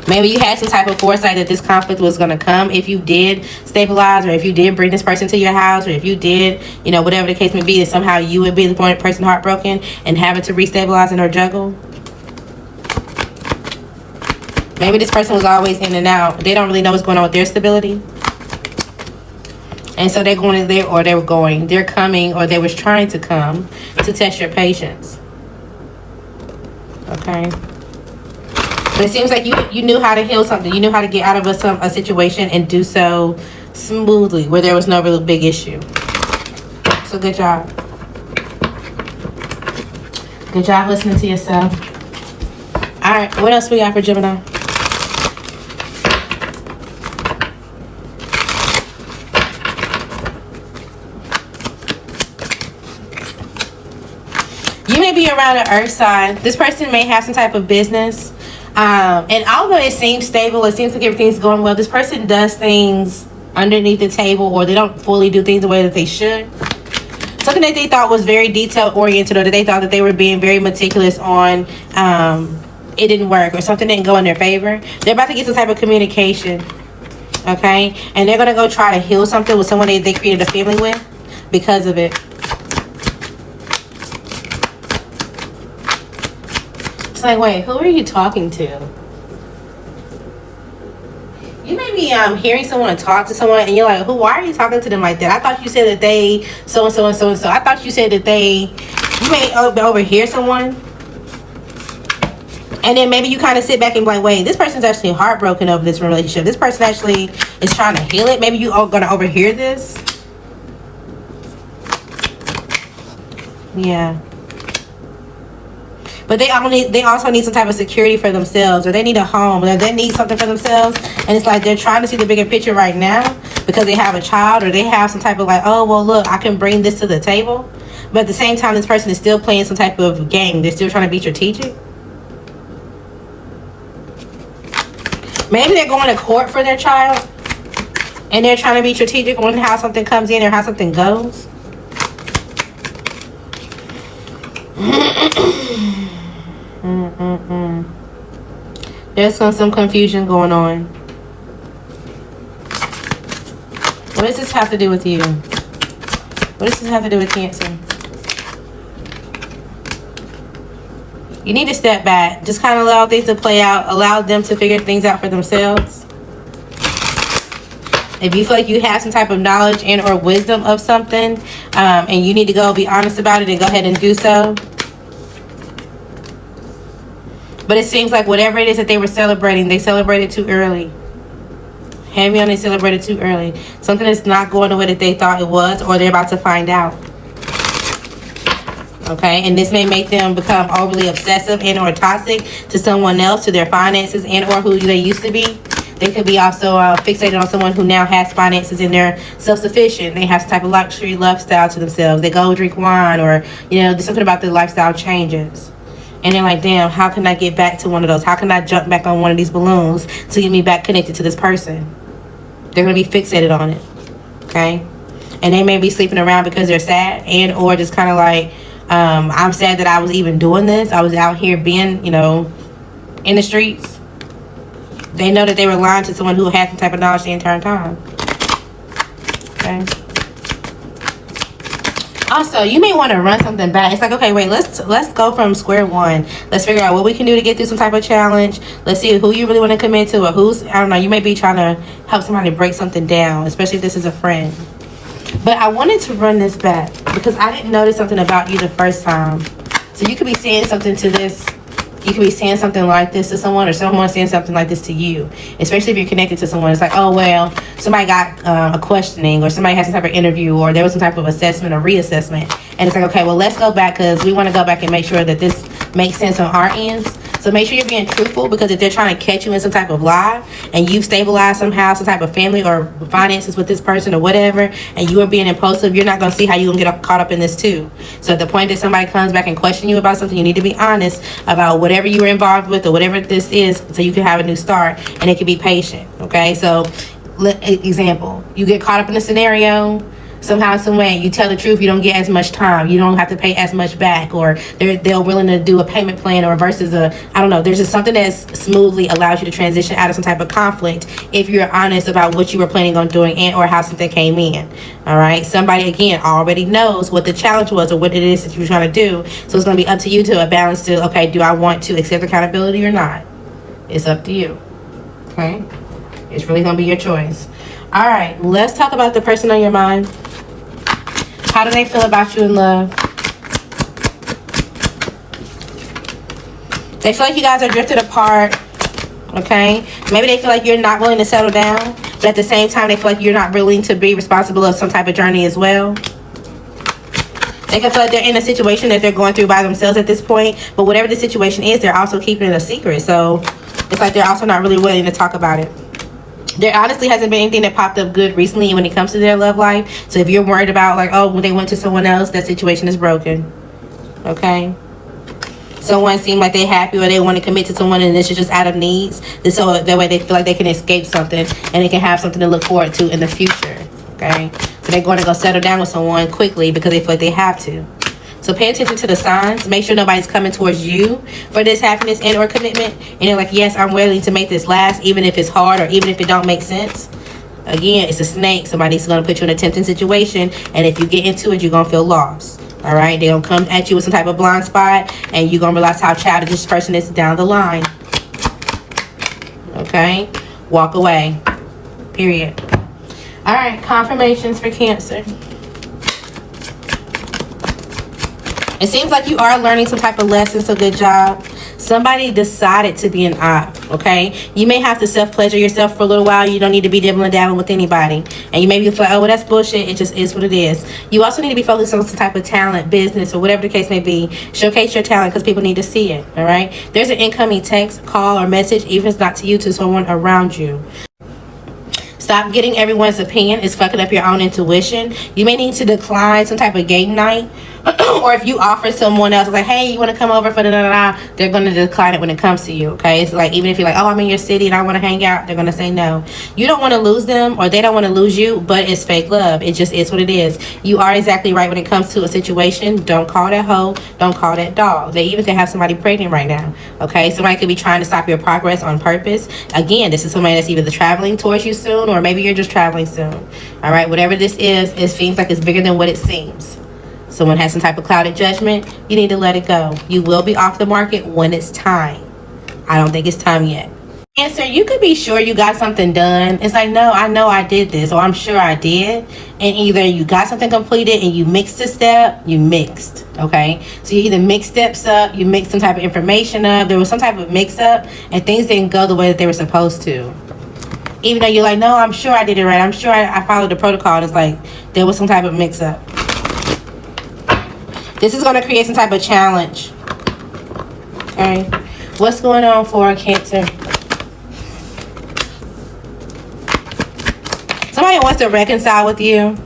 Maybe you had some type of foresight that this conflict was going to come if you did stabilize, or if you did bring this person to your house, or if you did, you know, whatever the case may be, that somehow you would be the person heartbroken and having to restabilize and or juggle. Maybe this person was always in and out. They don't really know what's going on with their stability. And so they're going there, or they're coming, or they was trying to come to test your patience. Okay? But it seems like you knew how to heal something. You knew how to get out of a situation and do so smoothly, where there was no real big issue. So good job. Good job listening to yourself. Alright, what else we got for Gemini? You may be around an earth sign. This person may have some type of business. And although it seems stable, it seems like everything's going well, this person does things underneath the table, or they don't fully do things the way that they should. Something that they thought was very detail oriented, or that they thought that they were being very meticulous on, it didn't work, or something didn't go in their favor. They're about to get some type of communication. Okay? And they're going to go try to heal something with someone they created a family with because of it. Like, wait, who are you talking to? You may be hearing someone talk to someone, and you're like, why are you talking to them like that? I thought you said that they so and so and so and so. I thought you said that you may overhear someone, and then maybe you kind of sit back and be like, wait, this person's actually heartbroken over this relationship. This person actually is trying to heal it. Maybe you are gonna overhear this. Yeah. But they also need some type of security for themselves, or they need a home, or they need something for themselves. And it's like they're trying to see the bigger picture right now because they have a child, or they have some type of like, oh, well, look, I can bring this to the table. But at the same time, this person is still playing some type of game. They're still trying to be strategic. Maybe they're going to court for their child, and they're trying to be strategic on how something comes in or how something goes. There's some confusion going on. What does this have to do with you? What does this have to do with Cancer? You need to step back. Just kind of allow things to play out. Allow them to figure things out for themselves. If you feel like you have some type of knowledge and or wisdom of something, and you need to go be honest about it, and go ahead and do so. But it seems like whatever it is that they were celebrating, they celebrated too early. Heavy on, they celebrated too early. Something that's not going the way that they thought it was, or they're about to find out. Okay, and this may make them become overly obsessive and or toxic to someone else, to their finances and or who they used to be. They could be also fixated on someone who now has finances and they're self-sufficient. They have some type of luxury lifestyle to themselves. They go drink wine, or, you know, there's something about the lifestyle changes. And they're like, damn, how can I get back to one of those? How can I jump back on one of these balloons to get me back connected to this person? They're going to be fixated on it. Okay? And they may be sleeping around because they're sad, and or just kind of like, I'm sad that I was even doing this. I was out here being, you know, in the streets. They know that they were lying to someone who had some type of knowledge the entire time. Okay? Also, you may want to run something back. It's like, okay, wait, let's go from square one. Let's figure out what we can do to get through some type of challenge. Let's see who you really want to commit to, or who's, I don't know, you may be trying to help somebody break something down, especially if this is a friend. But I wanted to run this back because I didn't notice something about you the first time. So you could be saying something to this. You could be saying something like this to someone, or someone saying something like this to you. Especially if you're connected to someone. It's like, oh, well, somebody got a questioning, or somebody had some type of interview, or there was some type of assessment or reassessment, And it's like, okay, well, let's go back because we want to go back and make sure that this makes sense on our ends. So make sure you're being truthful, because if they're trying to catch you in some type of lie and you've stabilized somehow some type of family or finances with this person or whatever, and you are being impulsive, you're not going to see how you're going to get caught up in this too. So at the point that somebody comes back and question you about something, you need to be honest about whatever you were involved with or whatever this is, so you can have a new start, and it can be patient. Okay, so example, you get caught up in a scenario somehow, some way, you tell the truth, you don't get as much time, you don't have to pay as much back, or they're willing to do a payment plan, or versus I don't know, there's just something that smoothly allows you to transition out of some type of conflict if you're honest about what you were planning on doing and or how something came in. All right, somebody again already knows what the challenge was or what it is that you're trying to do, so it's going to be up to you to balance to, okay, do I want to accept accountability or not? It's up to you. Okay, it's really going to be your choice. All right, let's talk about the person on your mind. How do they feel about you in love? They feel like you guys are drifted apart. Okay? Maybe they feel like you're not willing to settle down, but at the same time, they feel like you're not willing to be responsible of some type of journey as well. They can feel like they're in a situation that they're going through by themselves at this point, but whatever the situation is, they're also keeping it a secret. So it's like they're also not really willing to talk about it. There honestly hasn't been anything that popped up good recently when it comes to their love life. So if you're worried about like, oh, when they went to someone else, that situation is broken. Okay? Someone seemed like they're happy or they want to commit to someone and this is just out of needs. So that way they feel like they can escape something and they can have something to look forward to in the future. Okay? So they're going to go settle down with someone quickly because they feel like they have to. So pay attention to the signs. Make sure nobody's coming towards you for this happiness and or commitment. And they're like, yes, I'm willing to make this last, even if it's hard or even if it don't make sense. Again, it's a snake. Somebody's going to put you in a tempting situation. And if you get into it, you're going to feel lost. All right? They're going to come at you with some type of blind spot. And you're going to realize how childish this person is down the line. Okay? Walk away. Period. All right. Confirmations for Cancer. It seems like you are learning some type of lesson, so good job. Somebody decided to be an op, okay? You may have to self-pleasure yourself for a little while. You don't need to be dibbling dabbling with anybody. And you may be like, oh, well, that's bullshit. It just is what it is. You also need to be focused on some type of talent, business, or whatever the case may be. Showcase your talent because people need to see it, all right? There's an incoming text, call, or message, even if it's not to you, to someone around you. Stop getting everyone's opinion. It's fucking up your own intuition. You may need to decline some type of game night. Or if you offer someone else, like, hey, you want to come over for da-da-da-da, they're going to decline it when it comes to you, okay? It's like, even if you're like, oh, I'm in your city and I want to hang out, they're going to say no. You don't want to lose them, or they don't want to lose you, but it's fake love. It just is what it is. You are exactly right when it comes to a situation. Don't call that hoe. Don't call that dog. They even could have somebody pregnant right now, okay? Somebody could be trying to stop your progress on purpose. Again, this is somebody that's either traveling towards you soon, or maybe you're just traveling soon, all right? Whatever this is, it seems like it's bigger than what it seems. Someone has some type of clouded judgment, you need to let it go. You will be off the market when it's time. I don't think it's time yet. Cancer, you could be sure you got something done. It's like, no, I know I did this, or I'm sure I did. And either you got something completed and you mixed a step, you mixed, okay? So you either mixed steps up, you mixed some type of information up, there was some type of mix up, and things didn't go the way that they were supposed to. Even though you're like, no, I'm sure I did it right. I'm sure I followed the protocol. And it's like, there was some type of mix up. This is going to create some type of challenge. Okay. What's going on for Cancer? Somebody wants to reconcile with you.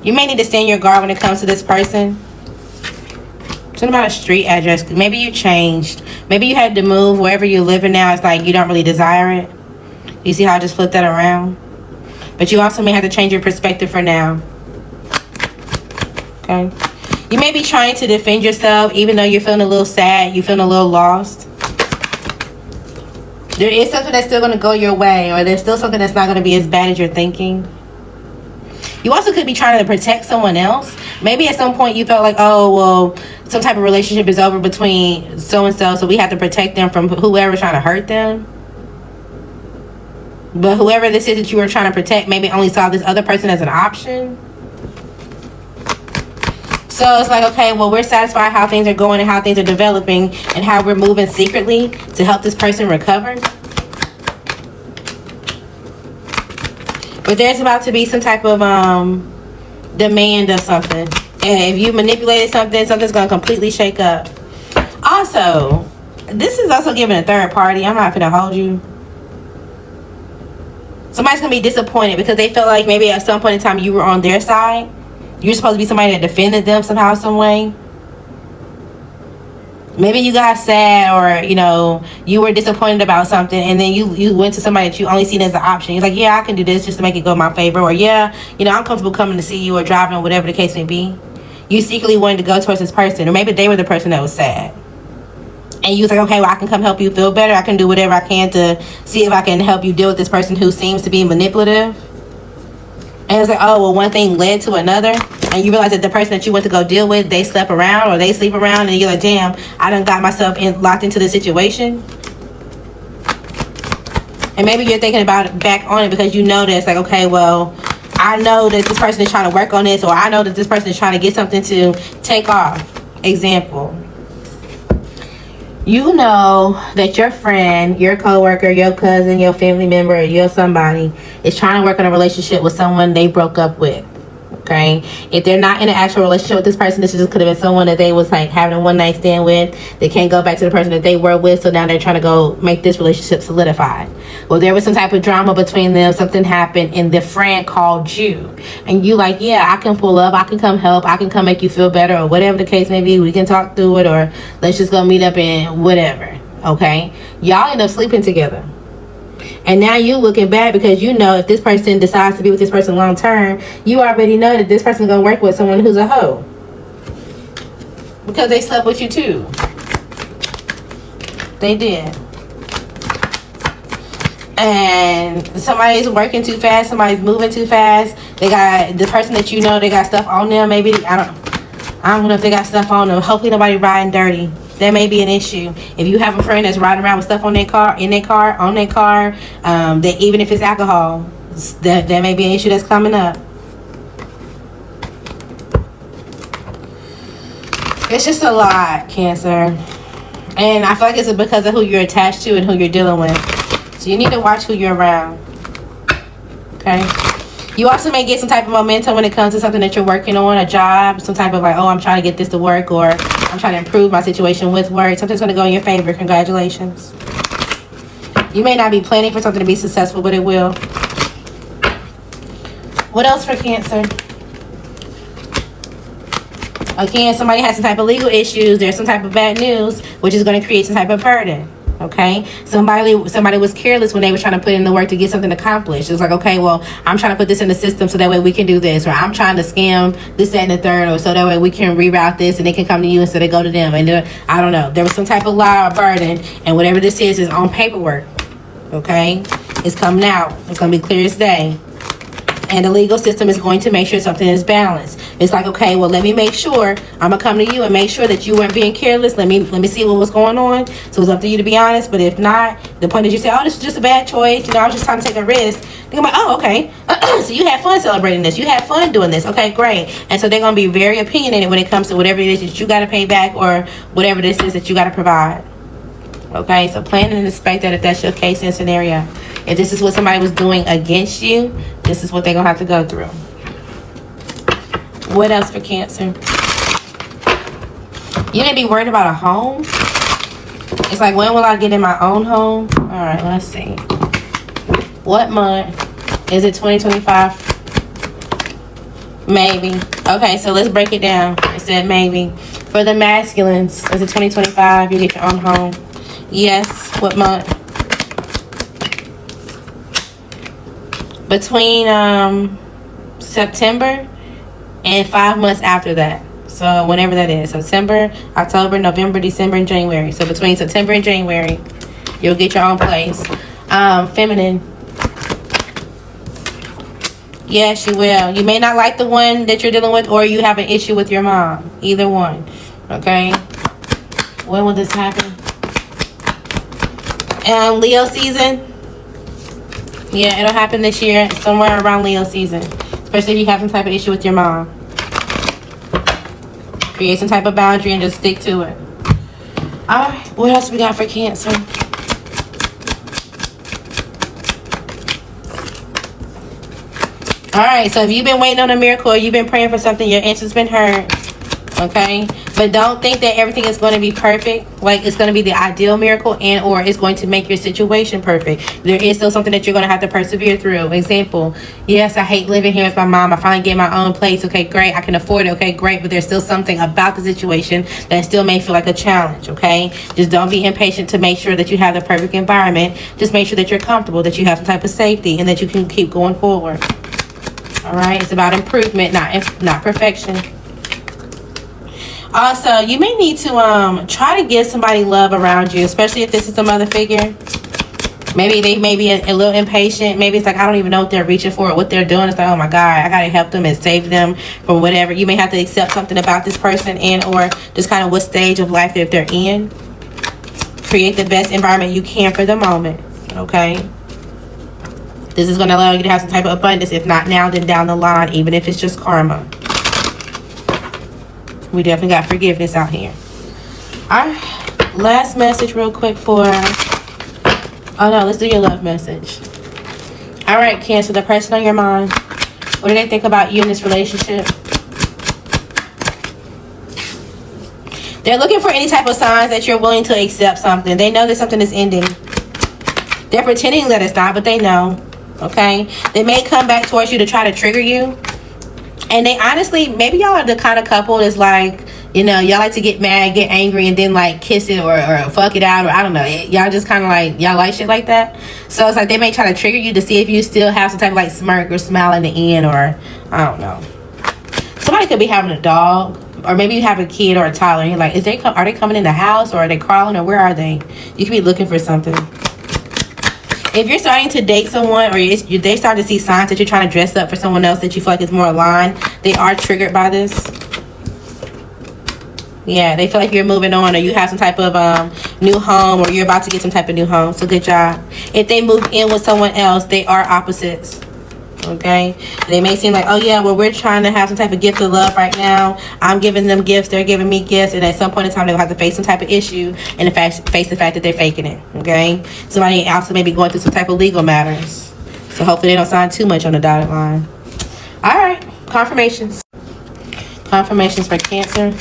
You may need to stand your guard when it comes to this person. Something about a street address. Maybe you changed. Maybe you had to move wherever you're living now. It's like you don't really desire it. You see how I just flipped that around? But you also may have to change your perspective for now. Okay. You may be trying to defend yourself even though you're feeling a little sad. You're feeling a little lost. There is something that's still going to go your way. Or there's still something that's not going to be as bad as you're thinking. You also could be trying to protect someone else. Maybe at some point you felt like, oh, well, some type of relationship is over between so-and-so. So we have to protect them from whoever's trying to hurt them. But whoever this is that you were trying to protect maybe only saw this other person as an option. So it's like, okay, well, we're satisfied how things are going and how things are developing and how we're moving secretly to help this person recover. But there's about to be some type of demand of something. And if you manipulated something, something's going to completely shake up. Also, this is also giving a third party. I'm not going to hold you. Somebody's going to be disappointed because they feel like maybe at some point in time you were on their side. You're supposed to be somebody that defended them somehow, some way. Maybe you got sad, or you were disappointed about something, and then you went to somebody that you only seen as an option. You're like, yeah, I can do this just to make it go in my favor, or yeah, I'm comfortable coming to see you or driving, or whatever the case may be. You secretly wanted to go towards this person, or maybe they were the person that was sad, and you was like, okay, well, I can come help you feel better. I can do whatever I can to see if I can help you deal with this person who seems to be manipulative. And it's like, oh, well, one thing led to another. And you realize that the person that you went to go deal with, they slept around or they sleep around. And you're like, damn, I done got myself locked into the situation. And maybe you're thinking about it back on it because you know that it's like, okay, well, I know that this person is trying to work on this. Or I know that this person is trying to get something to take off. Example. You know that your friend, your coworker, your cousin, your family member, or your somebody is trying to work on a relationship with someone they broke up with. Okay, if they're not in an actual relationship with this person, this just could have been someone that they was like having a one night stand with. They can't go back to the person that they were with, so now they're trying to go make this relationship solidified. Well, there was some type of drama between them, something happened, and the friend called you, and you like, yeah, I can pull up, I can come help, I can come make you feel better, or whatever the case may be. We can talk through it, or let's just go meet up and whatever. Okay, y'all end up sleeping together. And now you looking back because you know if this person decides to be with this person long term, you already know that this person's going to work with someone who's a hoe. Because they slept with you too. They did. And somebody's working too fast, somebody's moving too fast. They got the person that you know, they got stuff on them. Maybe, I don't know if they got stuff on them. Hopefully nobody riding dirty. That may be an issue. If you have a friend that's riding around with stuff on their car, in their car, on their car, that even if it's alcohol, that may be an issue that's coming up. It's just a lot, Cancer. And I feel like it's because of who you're attached to and who you're dealing with. So you need to watch who you're around. Okay? You also may get some type of momentum when it comes to something that you're working on, a job, some type of like, oh, I'm trying to get this to work, or I'm trying to improve my situation with work. Something's going to go in your favor. Congratulations. You may not be planning for something to be successful, but it will. What else for Cancer? Again, somebody has some type of legal issues. There's some type of bad news, which is going to create some type of burden. Okay, somebody was careless when they were trying to put in the work to get something accomplished. It's like, okay, well, I'm trying to put this in the system so that way we can do this, or I'm trying to scam this, that, and the third, or so that way we can reroute this and it can come to you instead of go to them. And I don't know, there was some type of law or burden, and whatever this is on paperwork. Okay, it's coming out. It's gonna be clear as day. And the legal system is going to make sure something is balanced. It's like, okay, well, let me make sure. I'm gonna come to you and make sure that you weren't being careless. Let me see what was going on. So it's up to you to be honest. But if not, the point is you say, oh, this is just a bad choice. I was just trying to take a risk. They're like, oh, okay. So you had fun celebrating this. You had fun doing this. Okay, great. And so they're gonna be very opinionated when it comes to whatever it is that you gotta pay back or whatever this is that you gotta provide. Okay, so plan and expect that if that's your case and scenario. If this is what somebody was doing against you, this is what they're going to have to go through. What else for Cancer? You're going to be worried about a home. It's like, when will I get in my own home? All right, let's see. What month? Is it 2025? Maybe. Okay, so let's break it down. It said maybe. For the masculines, is it 2025? You get your own home. Yes. What month? Between September and 5 months after that. So whenever that is. September, October, November, December, and January. So between September and January, you'll get your own place. Feminine. Yes, you will. You may not like the one that you're dealing with, or you have an issue with your mom. Either one. Okay? When will this happen? Leo season. Yeah, it'll happen this year, somewhere around Leo season. Especially if you have some type of issue with your mom. Create some type of boundary and just stick to it. Alright, what else we got for Cancer? All right, so if you've been waiting on a miracle or you've been praying for something, your answer's been heard. Okay, but don't think that everything is going to be perfect, like it's going to be the ideal miracle, and or it's going to make your situation perfect. There is still something that you're going to have to persevere through. Example, yes, I hate living here with my mom. I finally get my own place. Okay, great, I can afford it. Okay, great, but there's still something about the situation that still may feel like a challenge. Okay, just don't be impatient to make sure that you have the perfect environment. Just make sure that you're comfortable, that you have some type of safety, and that you can keep going forward. All right, it's about improvement, not perfection. Also, you may need to try to give somebody love around you, especially if this is a mother figure. Maybe they may be a little impatient. Maybe it's like, I don't even know what they're reaching for or what they're doing. It's like, oh my God, I gotta help them and save them from whatever. You may have to accept something about this person, and or just kind of what stage of life that they're in. Create the best environment you can for the moment. Okay, this is going to allow you to have some type of abundance. If not now, then down the line, even if it's just karma. We definitely got forgiveness out here. Our last message real quick for... Oh no, let's do your love message. All right, Cancer, the person on your mind. What do they think about you in this relationship? They're looking for any type of signs that you're willing to accept something. They know that something is ending. They're pretending that it's not, but they know. Okay? They may come back towards you to try to trigger you. And they honestly, maybe y'all are the kind of couple that's like, you know, y'all like to get mad, get angry, and then like kiss it or fuck it out, or I don't know. Y'all just kind of like, y'all like shit like that. So it's like they may try to trigger you to see if you still have some type of like smirk or smile in the end, or I don't know. Somebody could be having a dog, or maybe you have a kid or a toddler, and you're like, are they coming in the house, or are they crawling, or where are they? You could be looking for something. If you're starting to date someone, or they start to see signs that you're trying to dress up for someone else that you feel like is more aligned, they are triggered by this. Yeah, they feel like you're moving on, or you have some type of new home, or you're about to get some type of new home. So good job. If they move in with someone else, they are opposites. Okay, they may seem like, oh yeah, well, we're trying to have some type of gift of love right now. I'm giving them gifts, they're giving me gifts, and at some point in time they'll have to face some type of issue and face the fact that they're faking it. Okay, somebody also may be going through some type of legal matters, so hopefully they don't sign too much on the dotted line. All right, confirmations for Cancer.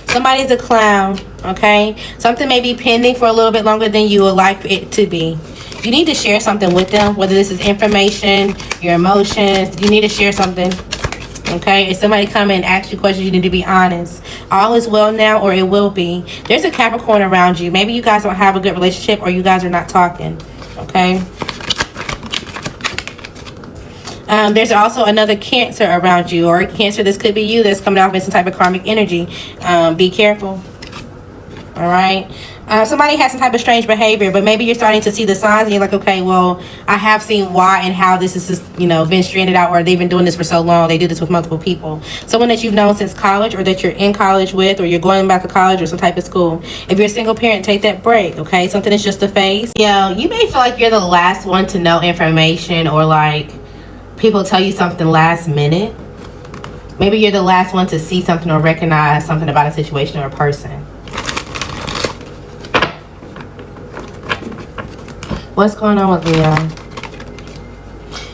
Somebody's a clown. Okay, something may be pending for a little bit longer than you would like it to be. You need to share something with them, whether this is information, your emotions. You need to share something. Okay, if somebody come and ask you questions, you need to be honest. All is well now, or it will be. There's a Capricorn around you. Maybe you guys don't have a good relationship, or you guys are not talking. Okay, there's also another Cancer around you, or Cancer, this could be you, that's coming off in some type of karmic energy. Be careful. All right, somebody has some type of strange behavior, but maybe you're starting to see the signs and you're like, okay, well, I have seen why and how this is, you know, been stranded out, or they've been doing this for so long. They do this with multiple people. Someone that you've known since college, or that you're in college with, or you're going back to college, or some type of school. If you're a single parent, take that break. Okay, something that's just a phase. Yeah, you may feel like you're the last one to know information, or like people tell you something last minute. Maybe you're the last one to see something or recognize something about a situation or a person. What's going on with Leo?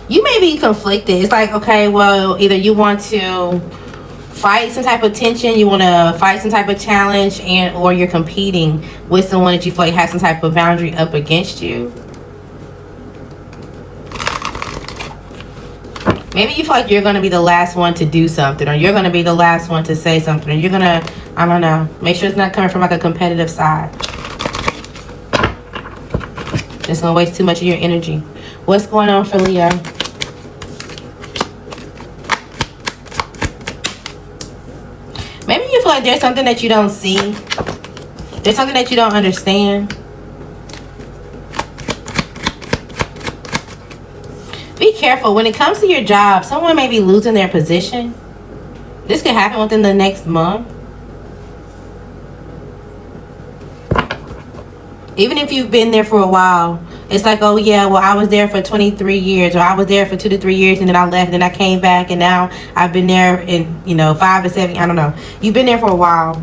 You may be conflicted. It's like, okay, well, either you want to fight some type of tension, you want to fight some type of challenge, and or you're competing with someone that you feel like has some type of boundary up against you. Maybe you feel like you're going to be the last one to do something, or you're going to be the last one to say something, or you're going to, I don't know, make sure it's not coming from like a competitive side. It's going to waste too much of your energy. What's going on for Leo? Maybe you feel like there's something that you don't see. There's something that you don't understand. Be careful. When it comes to your job, someone may be losing their position. This could happen within the next month. Even if you've been there for a while, it's like, oh yeah, well, I was there for 23 years, or I was there for 2 to 3 years, and then I left, and I came back, and now I've been there in, you know, 5 to 7, I don't know. You've been there for a while.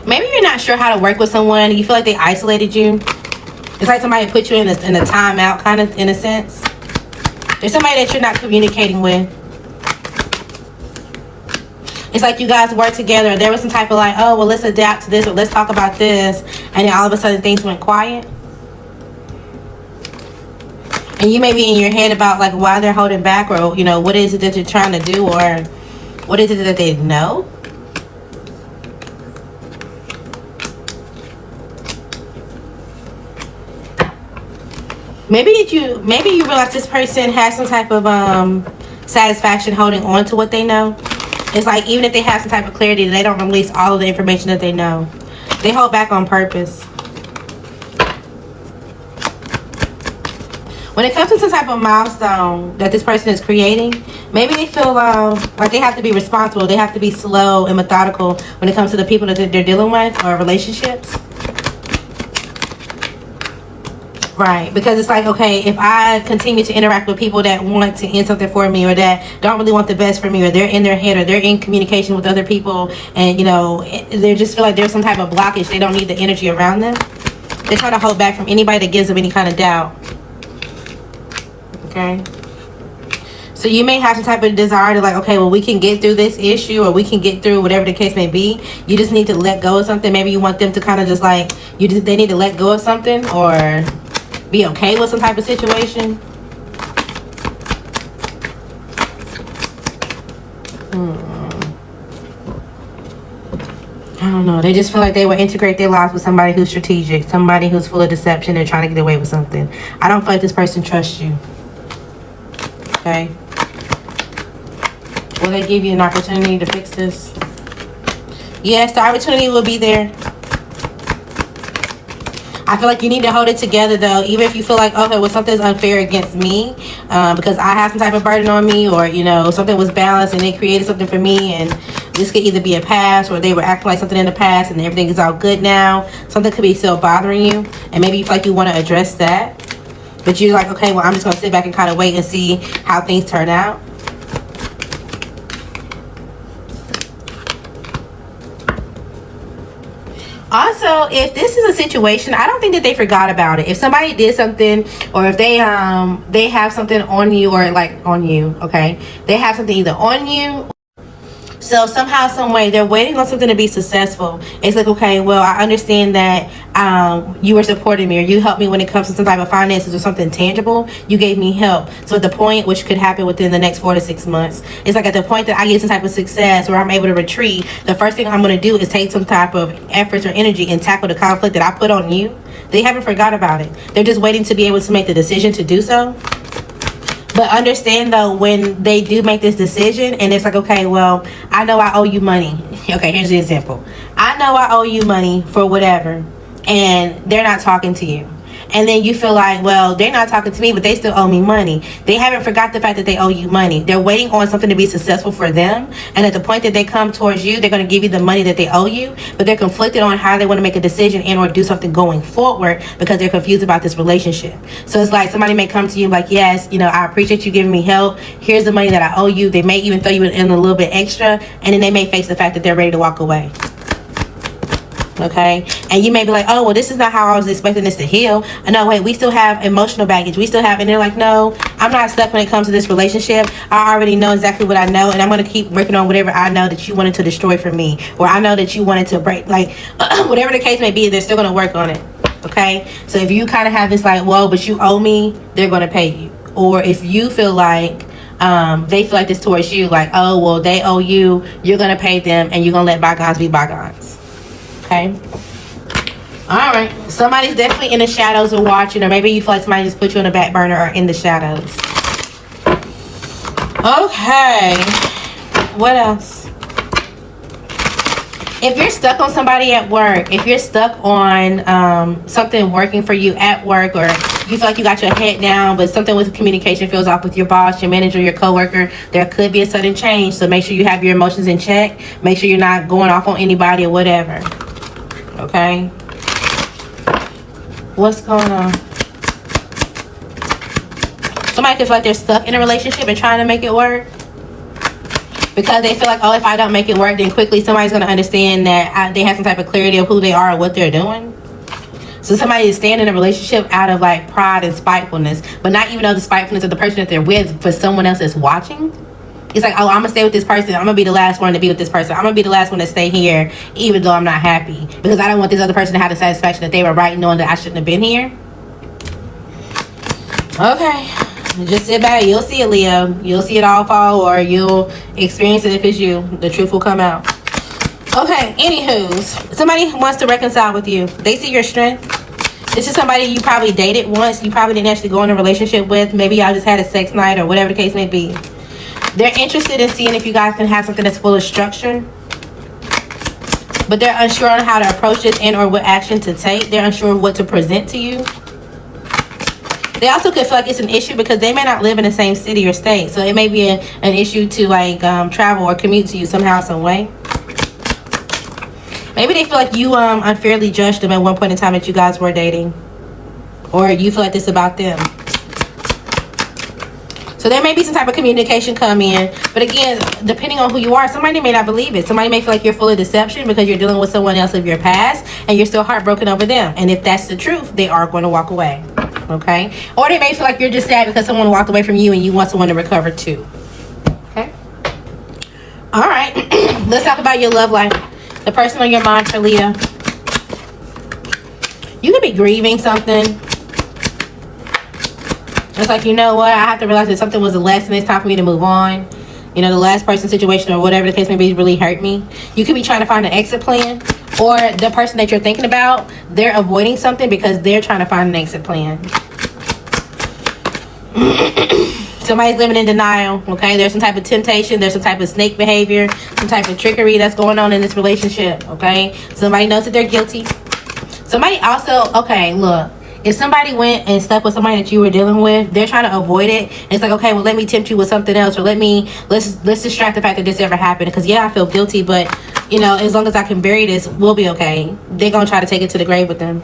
Maybe you're not sure how to work with someone. You feel like they isolated you. It's like somebody put you in a timeout, kind of, in a sense. There's somebody that you're not communicating with. It's like you guys work together. There was some type of like, oh, well, let's adapt to this, or let's talk about this. And then all of a sudden things went quiet. And you may be in your head about like why they're holding back, or, you know, what is it that they're trying to do, or what is it that they know? Maybe you realize this person has some type of satisfaction holding on to what they know. It's like even if they have some type of clarity, they don't release all of the information that they know. They hold back on purpose. When it comes to some type of milestone that this person is creating, maybe they feel like they have to be responsible. They have to be slow and methodical when it comes to the people that they're dealing with, or relationships. Right, because it's like, okay, if I continue to interact with people that want to end something for me, or that don't really want the best for me, or they're in their head, or they're in communication with other people, and, you know, they just feel like there's some type of blockage. They don't need the energy around them. They try to hold back from anybody that gives them any kind of doubt. Okay? So you may have some type of desire to like, okay, well, we can get through this issue, or we can get through whatever the case may be. You just need to let go of something. Maybe you want them to kind of just like, they need to let go of something, or be okay with some type of situation. I don't know. They just feel like they will integrate their lives with somebody who's strategic, somebody who's full of deception and trying to get away with something. I don't feel like this person trusts you. Okay? Will they give you an opportunity to fix this? Yes, the opportunity will be there. I feel like you need to hold it together, though. Even if you feel like, okay, well, something's unfair against me because I have some type of burden on me, or, you know, something was balanced and they created something for me, and this could either be a past, or they were acting like something in the past and everything is all good now. Something could be still bothering you, and maybe you feel like you want to address that. But you're like, okay, well, I'm just going to sit back and kind of wait and see how things turn out. Also, if this is a situation, I don't think that they forgot about it. If somebody did something, or if they have something on you, or like on you, okay? They have something either on you, so somehow, some way, they're waiting on something to be successful. It's like, okay, well, I understand that you were supporting me, or you helped me when it comes to some type of finances or something tangible. You gave me help. So at the point, which could happen within the next 4 to 6 months, it's like at the point that I get some type of success, or I'm able to retreat, the first thing I'm going to do is take some type of efforts or energy and tackle the conflict that I put on you. They haven't forgot about it. They're just waiting to be able to make the decision to do so. But understand, though, when they do make this decision, and it's like, okay, well, I know I owe you money. Okay, here's the example. I know I owe you money for whatever, and they're not talking to you. And then you feel like, well, they're not talking to me, but they still owe me money. They haven't forgot the fact that they owe you money. They're waiting on something to be successful for them. And at the point that they come towards you, they're going to give you the money that they owe you. But they're conflicted on how they want to make a decision and or do something going forward, because they're confused about this relationship. So it's like somebody may come to you like, yes, you know, I appreciate you giving me help. Here's the money that I owe you. They may even throw you in a little bit extra. And then they may face the fact that they're ready to walk away. Okay, and you may be like, oh, well, this is not how I was expecting this to heal. No, wait, we still have emotional baggage. We still have, and they're like, no, I'm not stuck when it comes to this relationship. I already know exactly what I know, and I'm going to keep working on whatever I know that you wanted to destroy for me, or I know that you wanted to break, like, whatever the case may be, they're still going to work on it. Okay, so if you kind of have this like, whoa, but you owe me, they're going to pay you. Or if you feel like they feel like this towards you, like, oh, well, they owe you, you're going to pay them, and you're going to let bygones be bygones. Okay. All right. Somebody's definitely in the shadows or watching, or maybe you feel like somebody just put you on the back burner or in the shadows. Okay. What else? If you're stuck on somebody at work, if you're stuck on something working for you at work, or you feel like you got your head down, but something with communication feels off with your boss, your manager, your coworker, there could be a sudden change. So make sure you have your emotions in check. Make sure you're not going off on anybody or whatever. Okay, what's going on? Somebody could feel like they're stuck in a relationship and trying to make it work, because they feel like, oh, if I don't make it work, then quickly somebody's going to understand that they have some type of clarity of who they are and what they're doing. So somebody is staying in a relationship out of like pride and spitefulness, but not even of the spitefulness of the person that they're with, for someone else that's watching. It's like, oh, I'm gonna stay with this person. I'm gonna be the last one to be with this person. I'm gonna be the last one to stay here, even though I'm not happy, because I don't want this other person to have the satisfaction that they were right, knowing that I shouldn't have been here. Okay, just sit back. You'll see it, Leo. You'll see it all fall, or you'll experience it if it's you. The truth will come out. Okay, anywho's, somebody wants to reconcile with you. They see your strength. This is somebody you probably dated once. You probably didn't actually go in a relationship with. Maybe y'all just had a sex night or whatever the case may be. They're interested in seeing if you guys can have something that's full of structure. But they're unsure on how to approach this and or what action to take. They're unsure of what to present to you. They also could feel like it's an issue because they may not live in the same city or state. So it may be an issue to like travel or commute to you somehow, some way. Maybe they feel like you unfairly judged them at one point in time that you guys were dating. Or you feel like this about them. So there may be some type of communication come in. But again, depending on who you are, somebody may not believe it. Somebody may feel like you're full of deception because you're dealing with someone else of your past and you're still heartbroken over them. And if that's the truth, they are going to walk away. Okay? Or they may feel like you're just sad because someone walked away from you and you want someone to recover too. Okay? Alright. Let's talk about your love life. The person on your mind for Leo. You could be grieving something. It's like, you know what? I have to realize that something was a lesson. It's time for me to move on. You know, the last person situation or whatever the case may be really hurt me. You could be trying to find an exit plan. Or the person that you're thinking about, they're avoiding something because they're trying to find an exit plan. Somebody's living in denial, okay? There's some type of temptation. There's some type of snake behavior. Some type of trickery that's going on in this relationship, okay? Somebody knows that they're guilty. Somebody also, okay, look. If somebody went and slept with somebody that you were dealing with, they're trying to avoid it. And it's like, okay, well, let me tempt you with something else. Or let's distract the fact that this ever happened. Because, yeah, I feel guilty. But, you know, as long as I can bury this, we'll be okay. They're going to try to take it to the grave with them.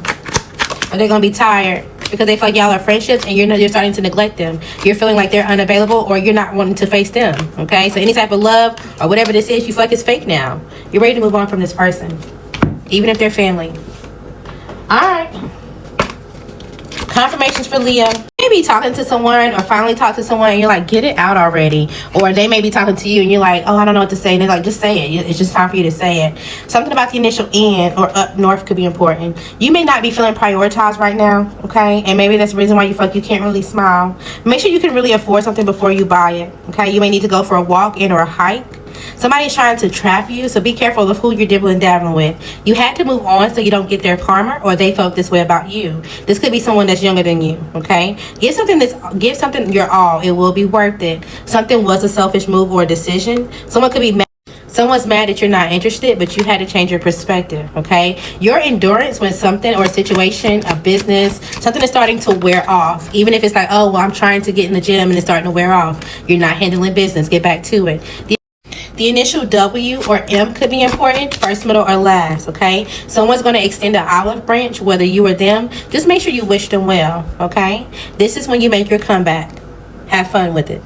Or they're going to be tired. Because they feel like y'all are friendships and you're starting to neglect them. You're feeling like they're unavailable or you're not wanting to face them. Okay? So any type of love or whatever this is, you feel like it's fake now. You're ready to move on from this person. Even if they're family. Alright. Confirmations for Leo. Maybe talking to someone or finally talk to someone and you're like, get it out already. Or they may be talking to you and you're like, oh, I don't know what to say. And they're like, just say it. It's just time for you to say it. Something about the initial N or up north could be important. You may not be feeling prioritized right now, okay? And maybe that's the reason why you feel like you can't really smile. Make sure you can really afford something before you buy it, okay? You may need to go for a walk in or a hike. Somebody's trying to trap you, so be careful of who you're dibbling dabbling with. You had to move on so you don't get their karma, or they felt this way about you. This could be someone that's younger than you, okay? Give something your all. It will be worth it. Something was a selfish move or a decision. Someone could be mad. Someone's mad that you're not interested, but you had to change your perspective, okay? Your endurance when something or a situation, a business, something is starting to wear off. Even if it's like, oh, well, I'm trying to get in the gym and it's starting to wear off. You're not handling business. Get back to it. The initial W or M could be important, first, middle, or last, okay? Someone's going to extend an olive branch, whether you or them. Just make sure you wish them well, okay? This is when you make your comeback. Have fun with it.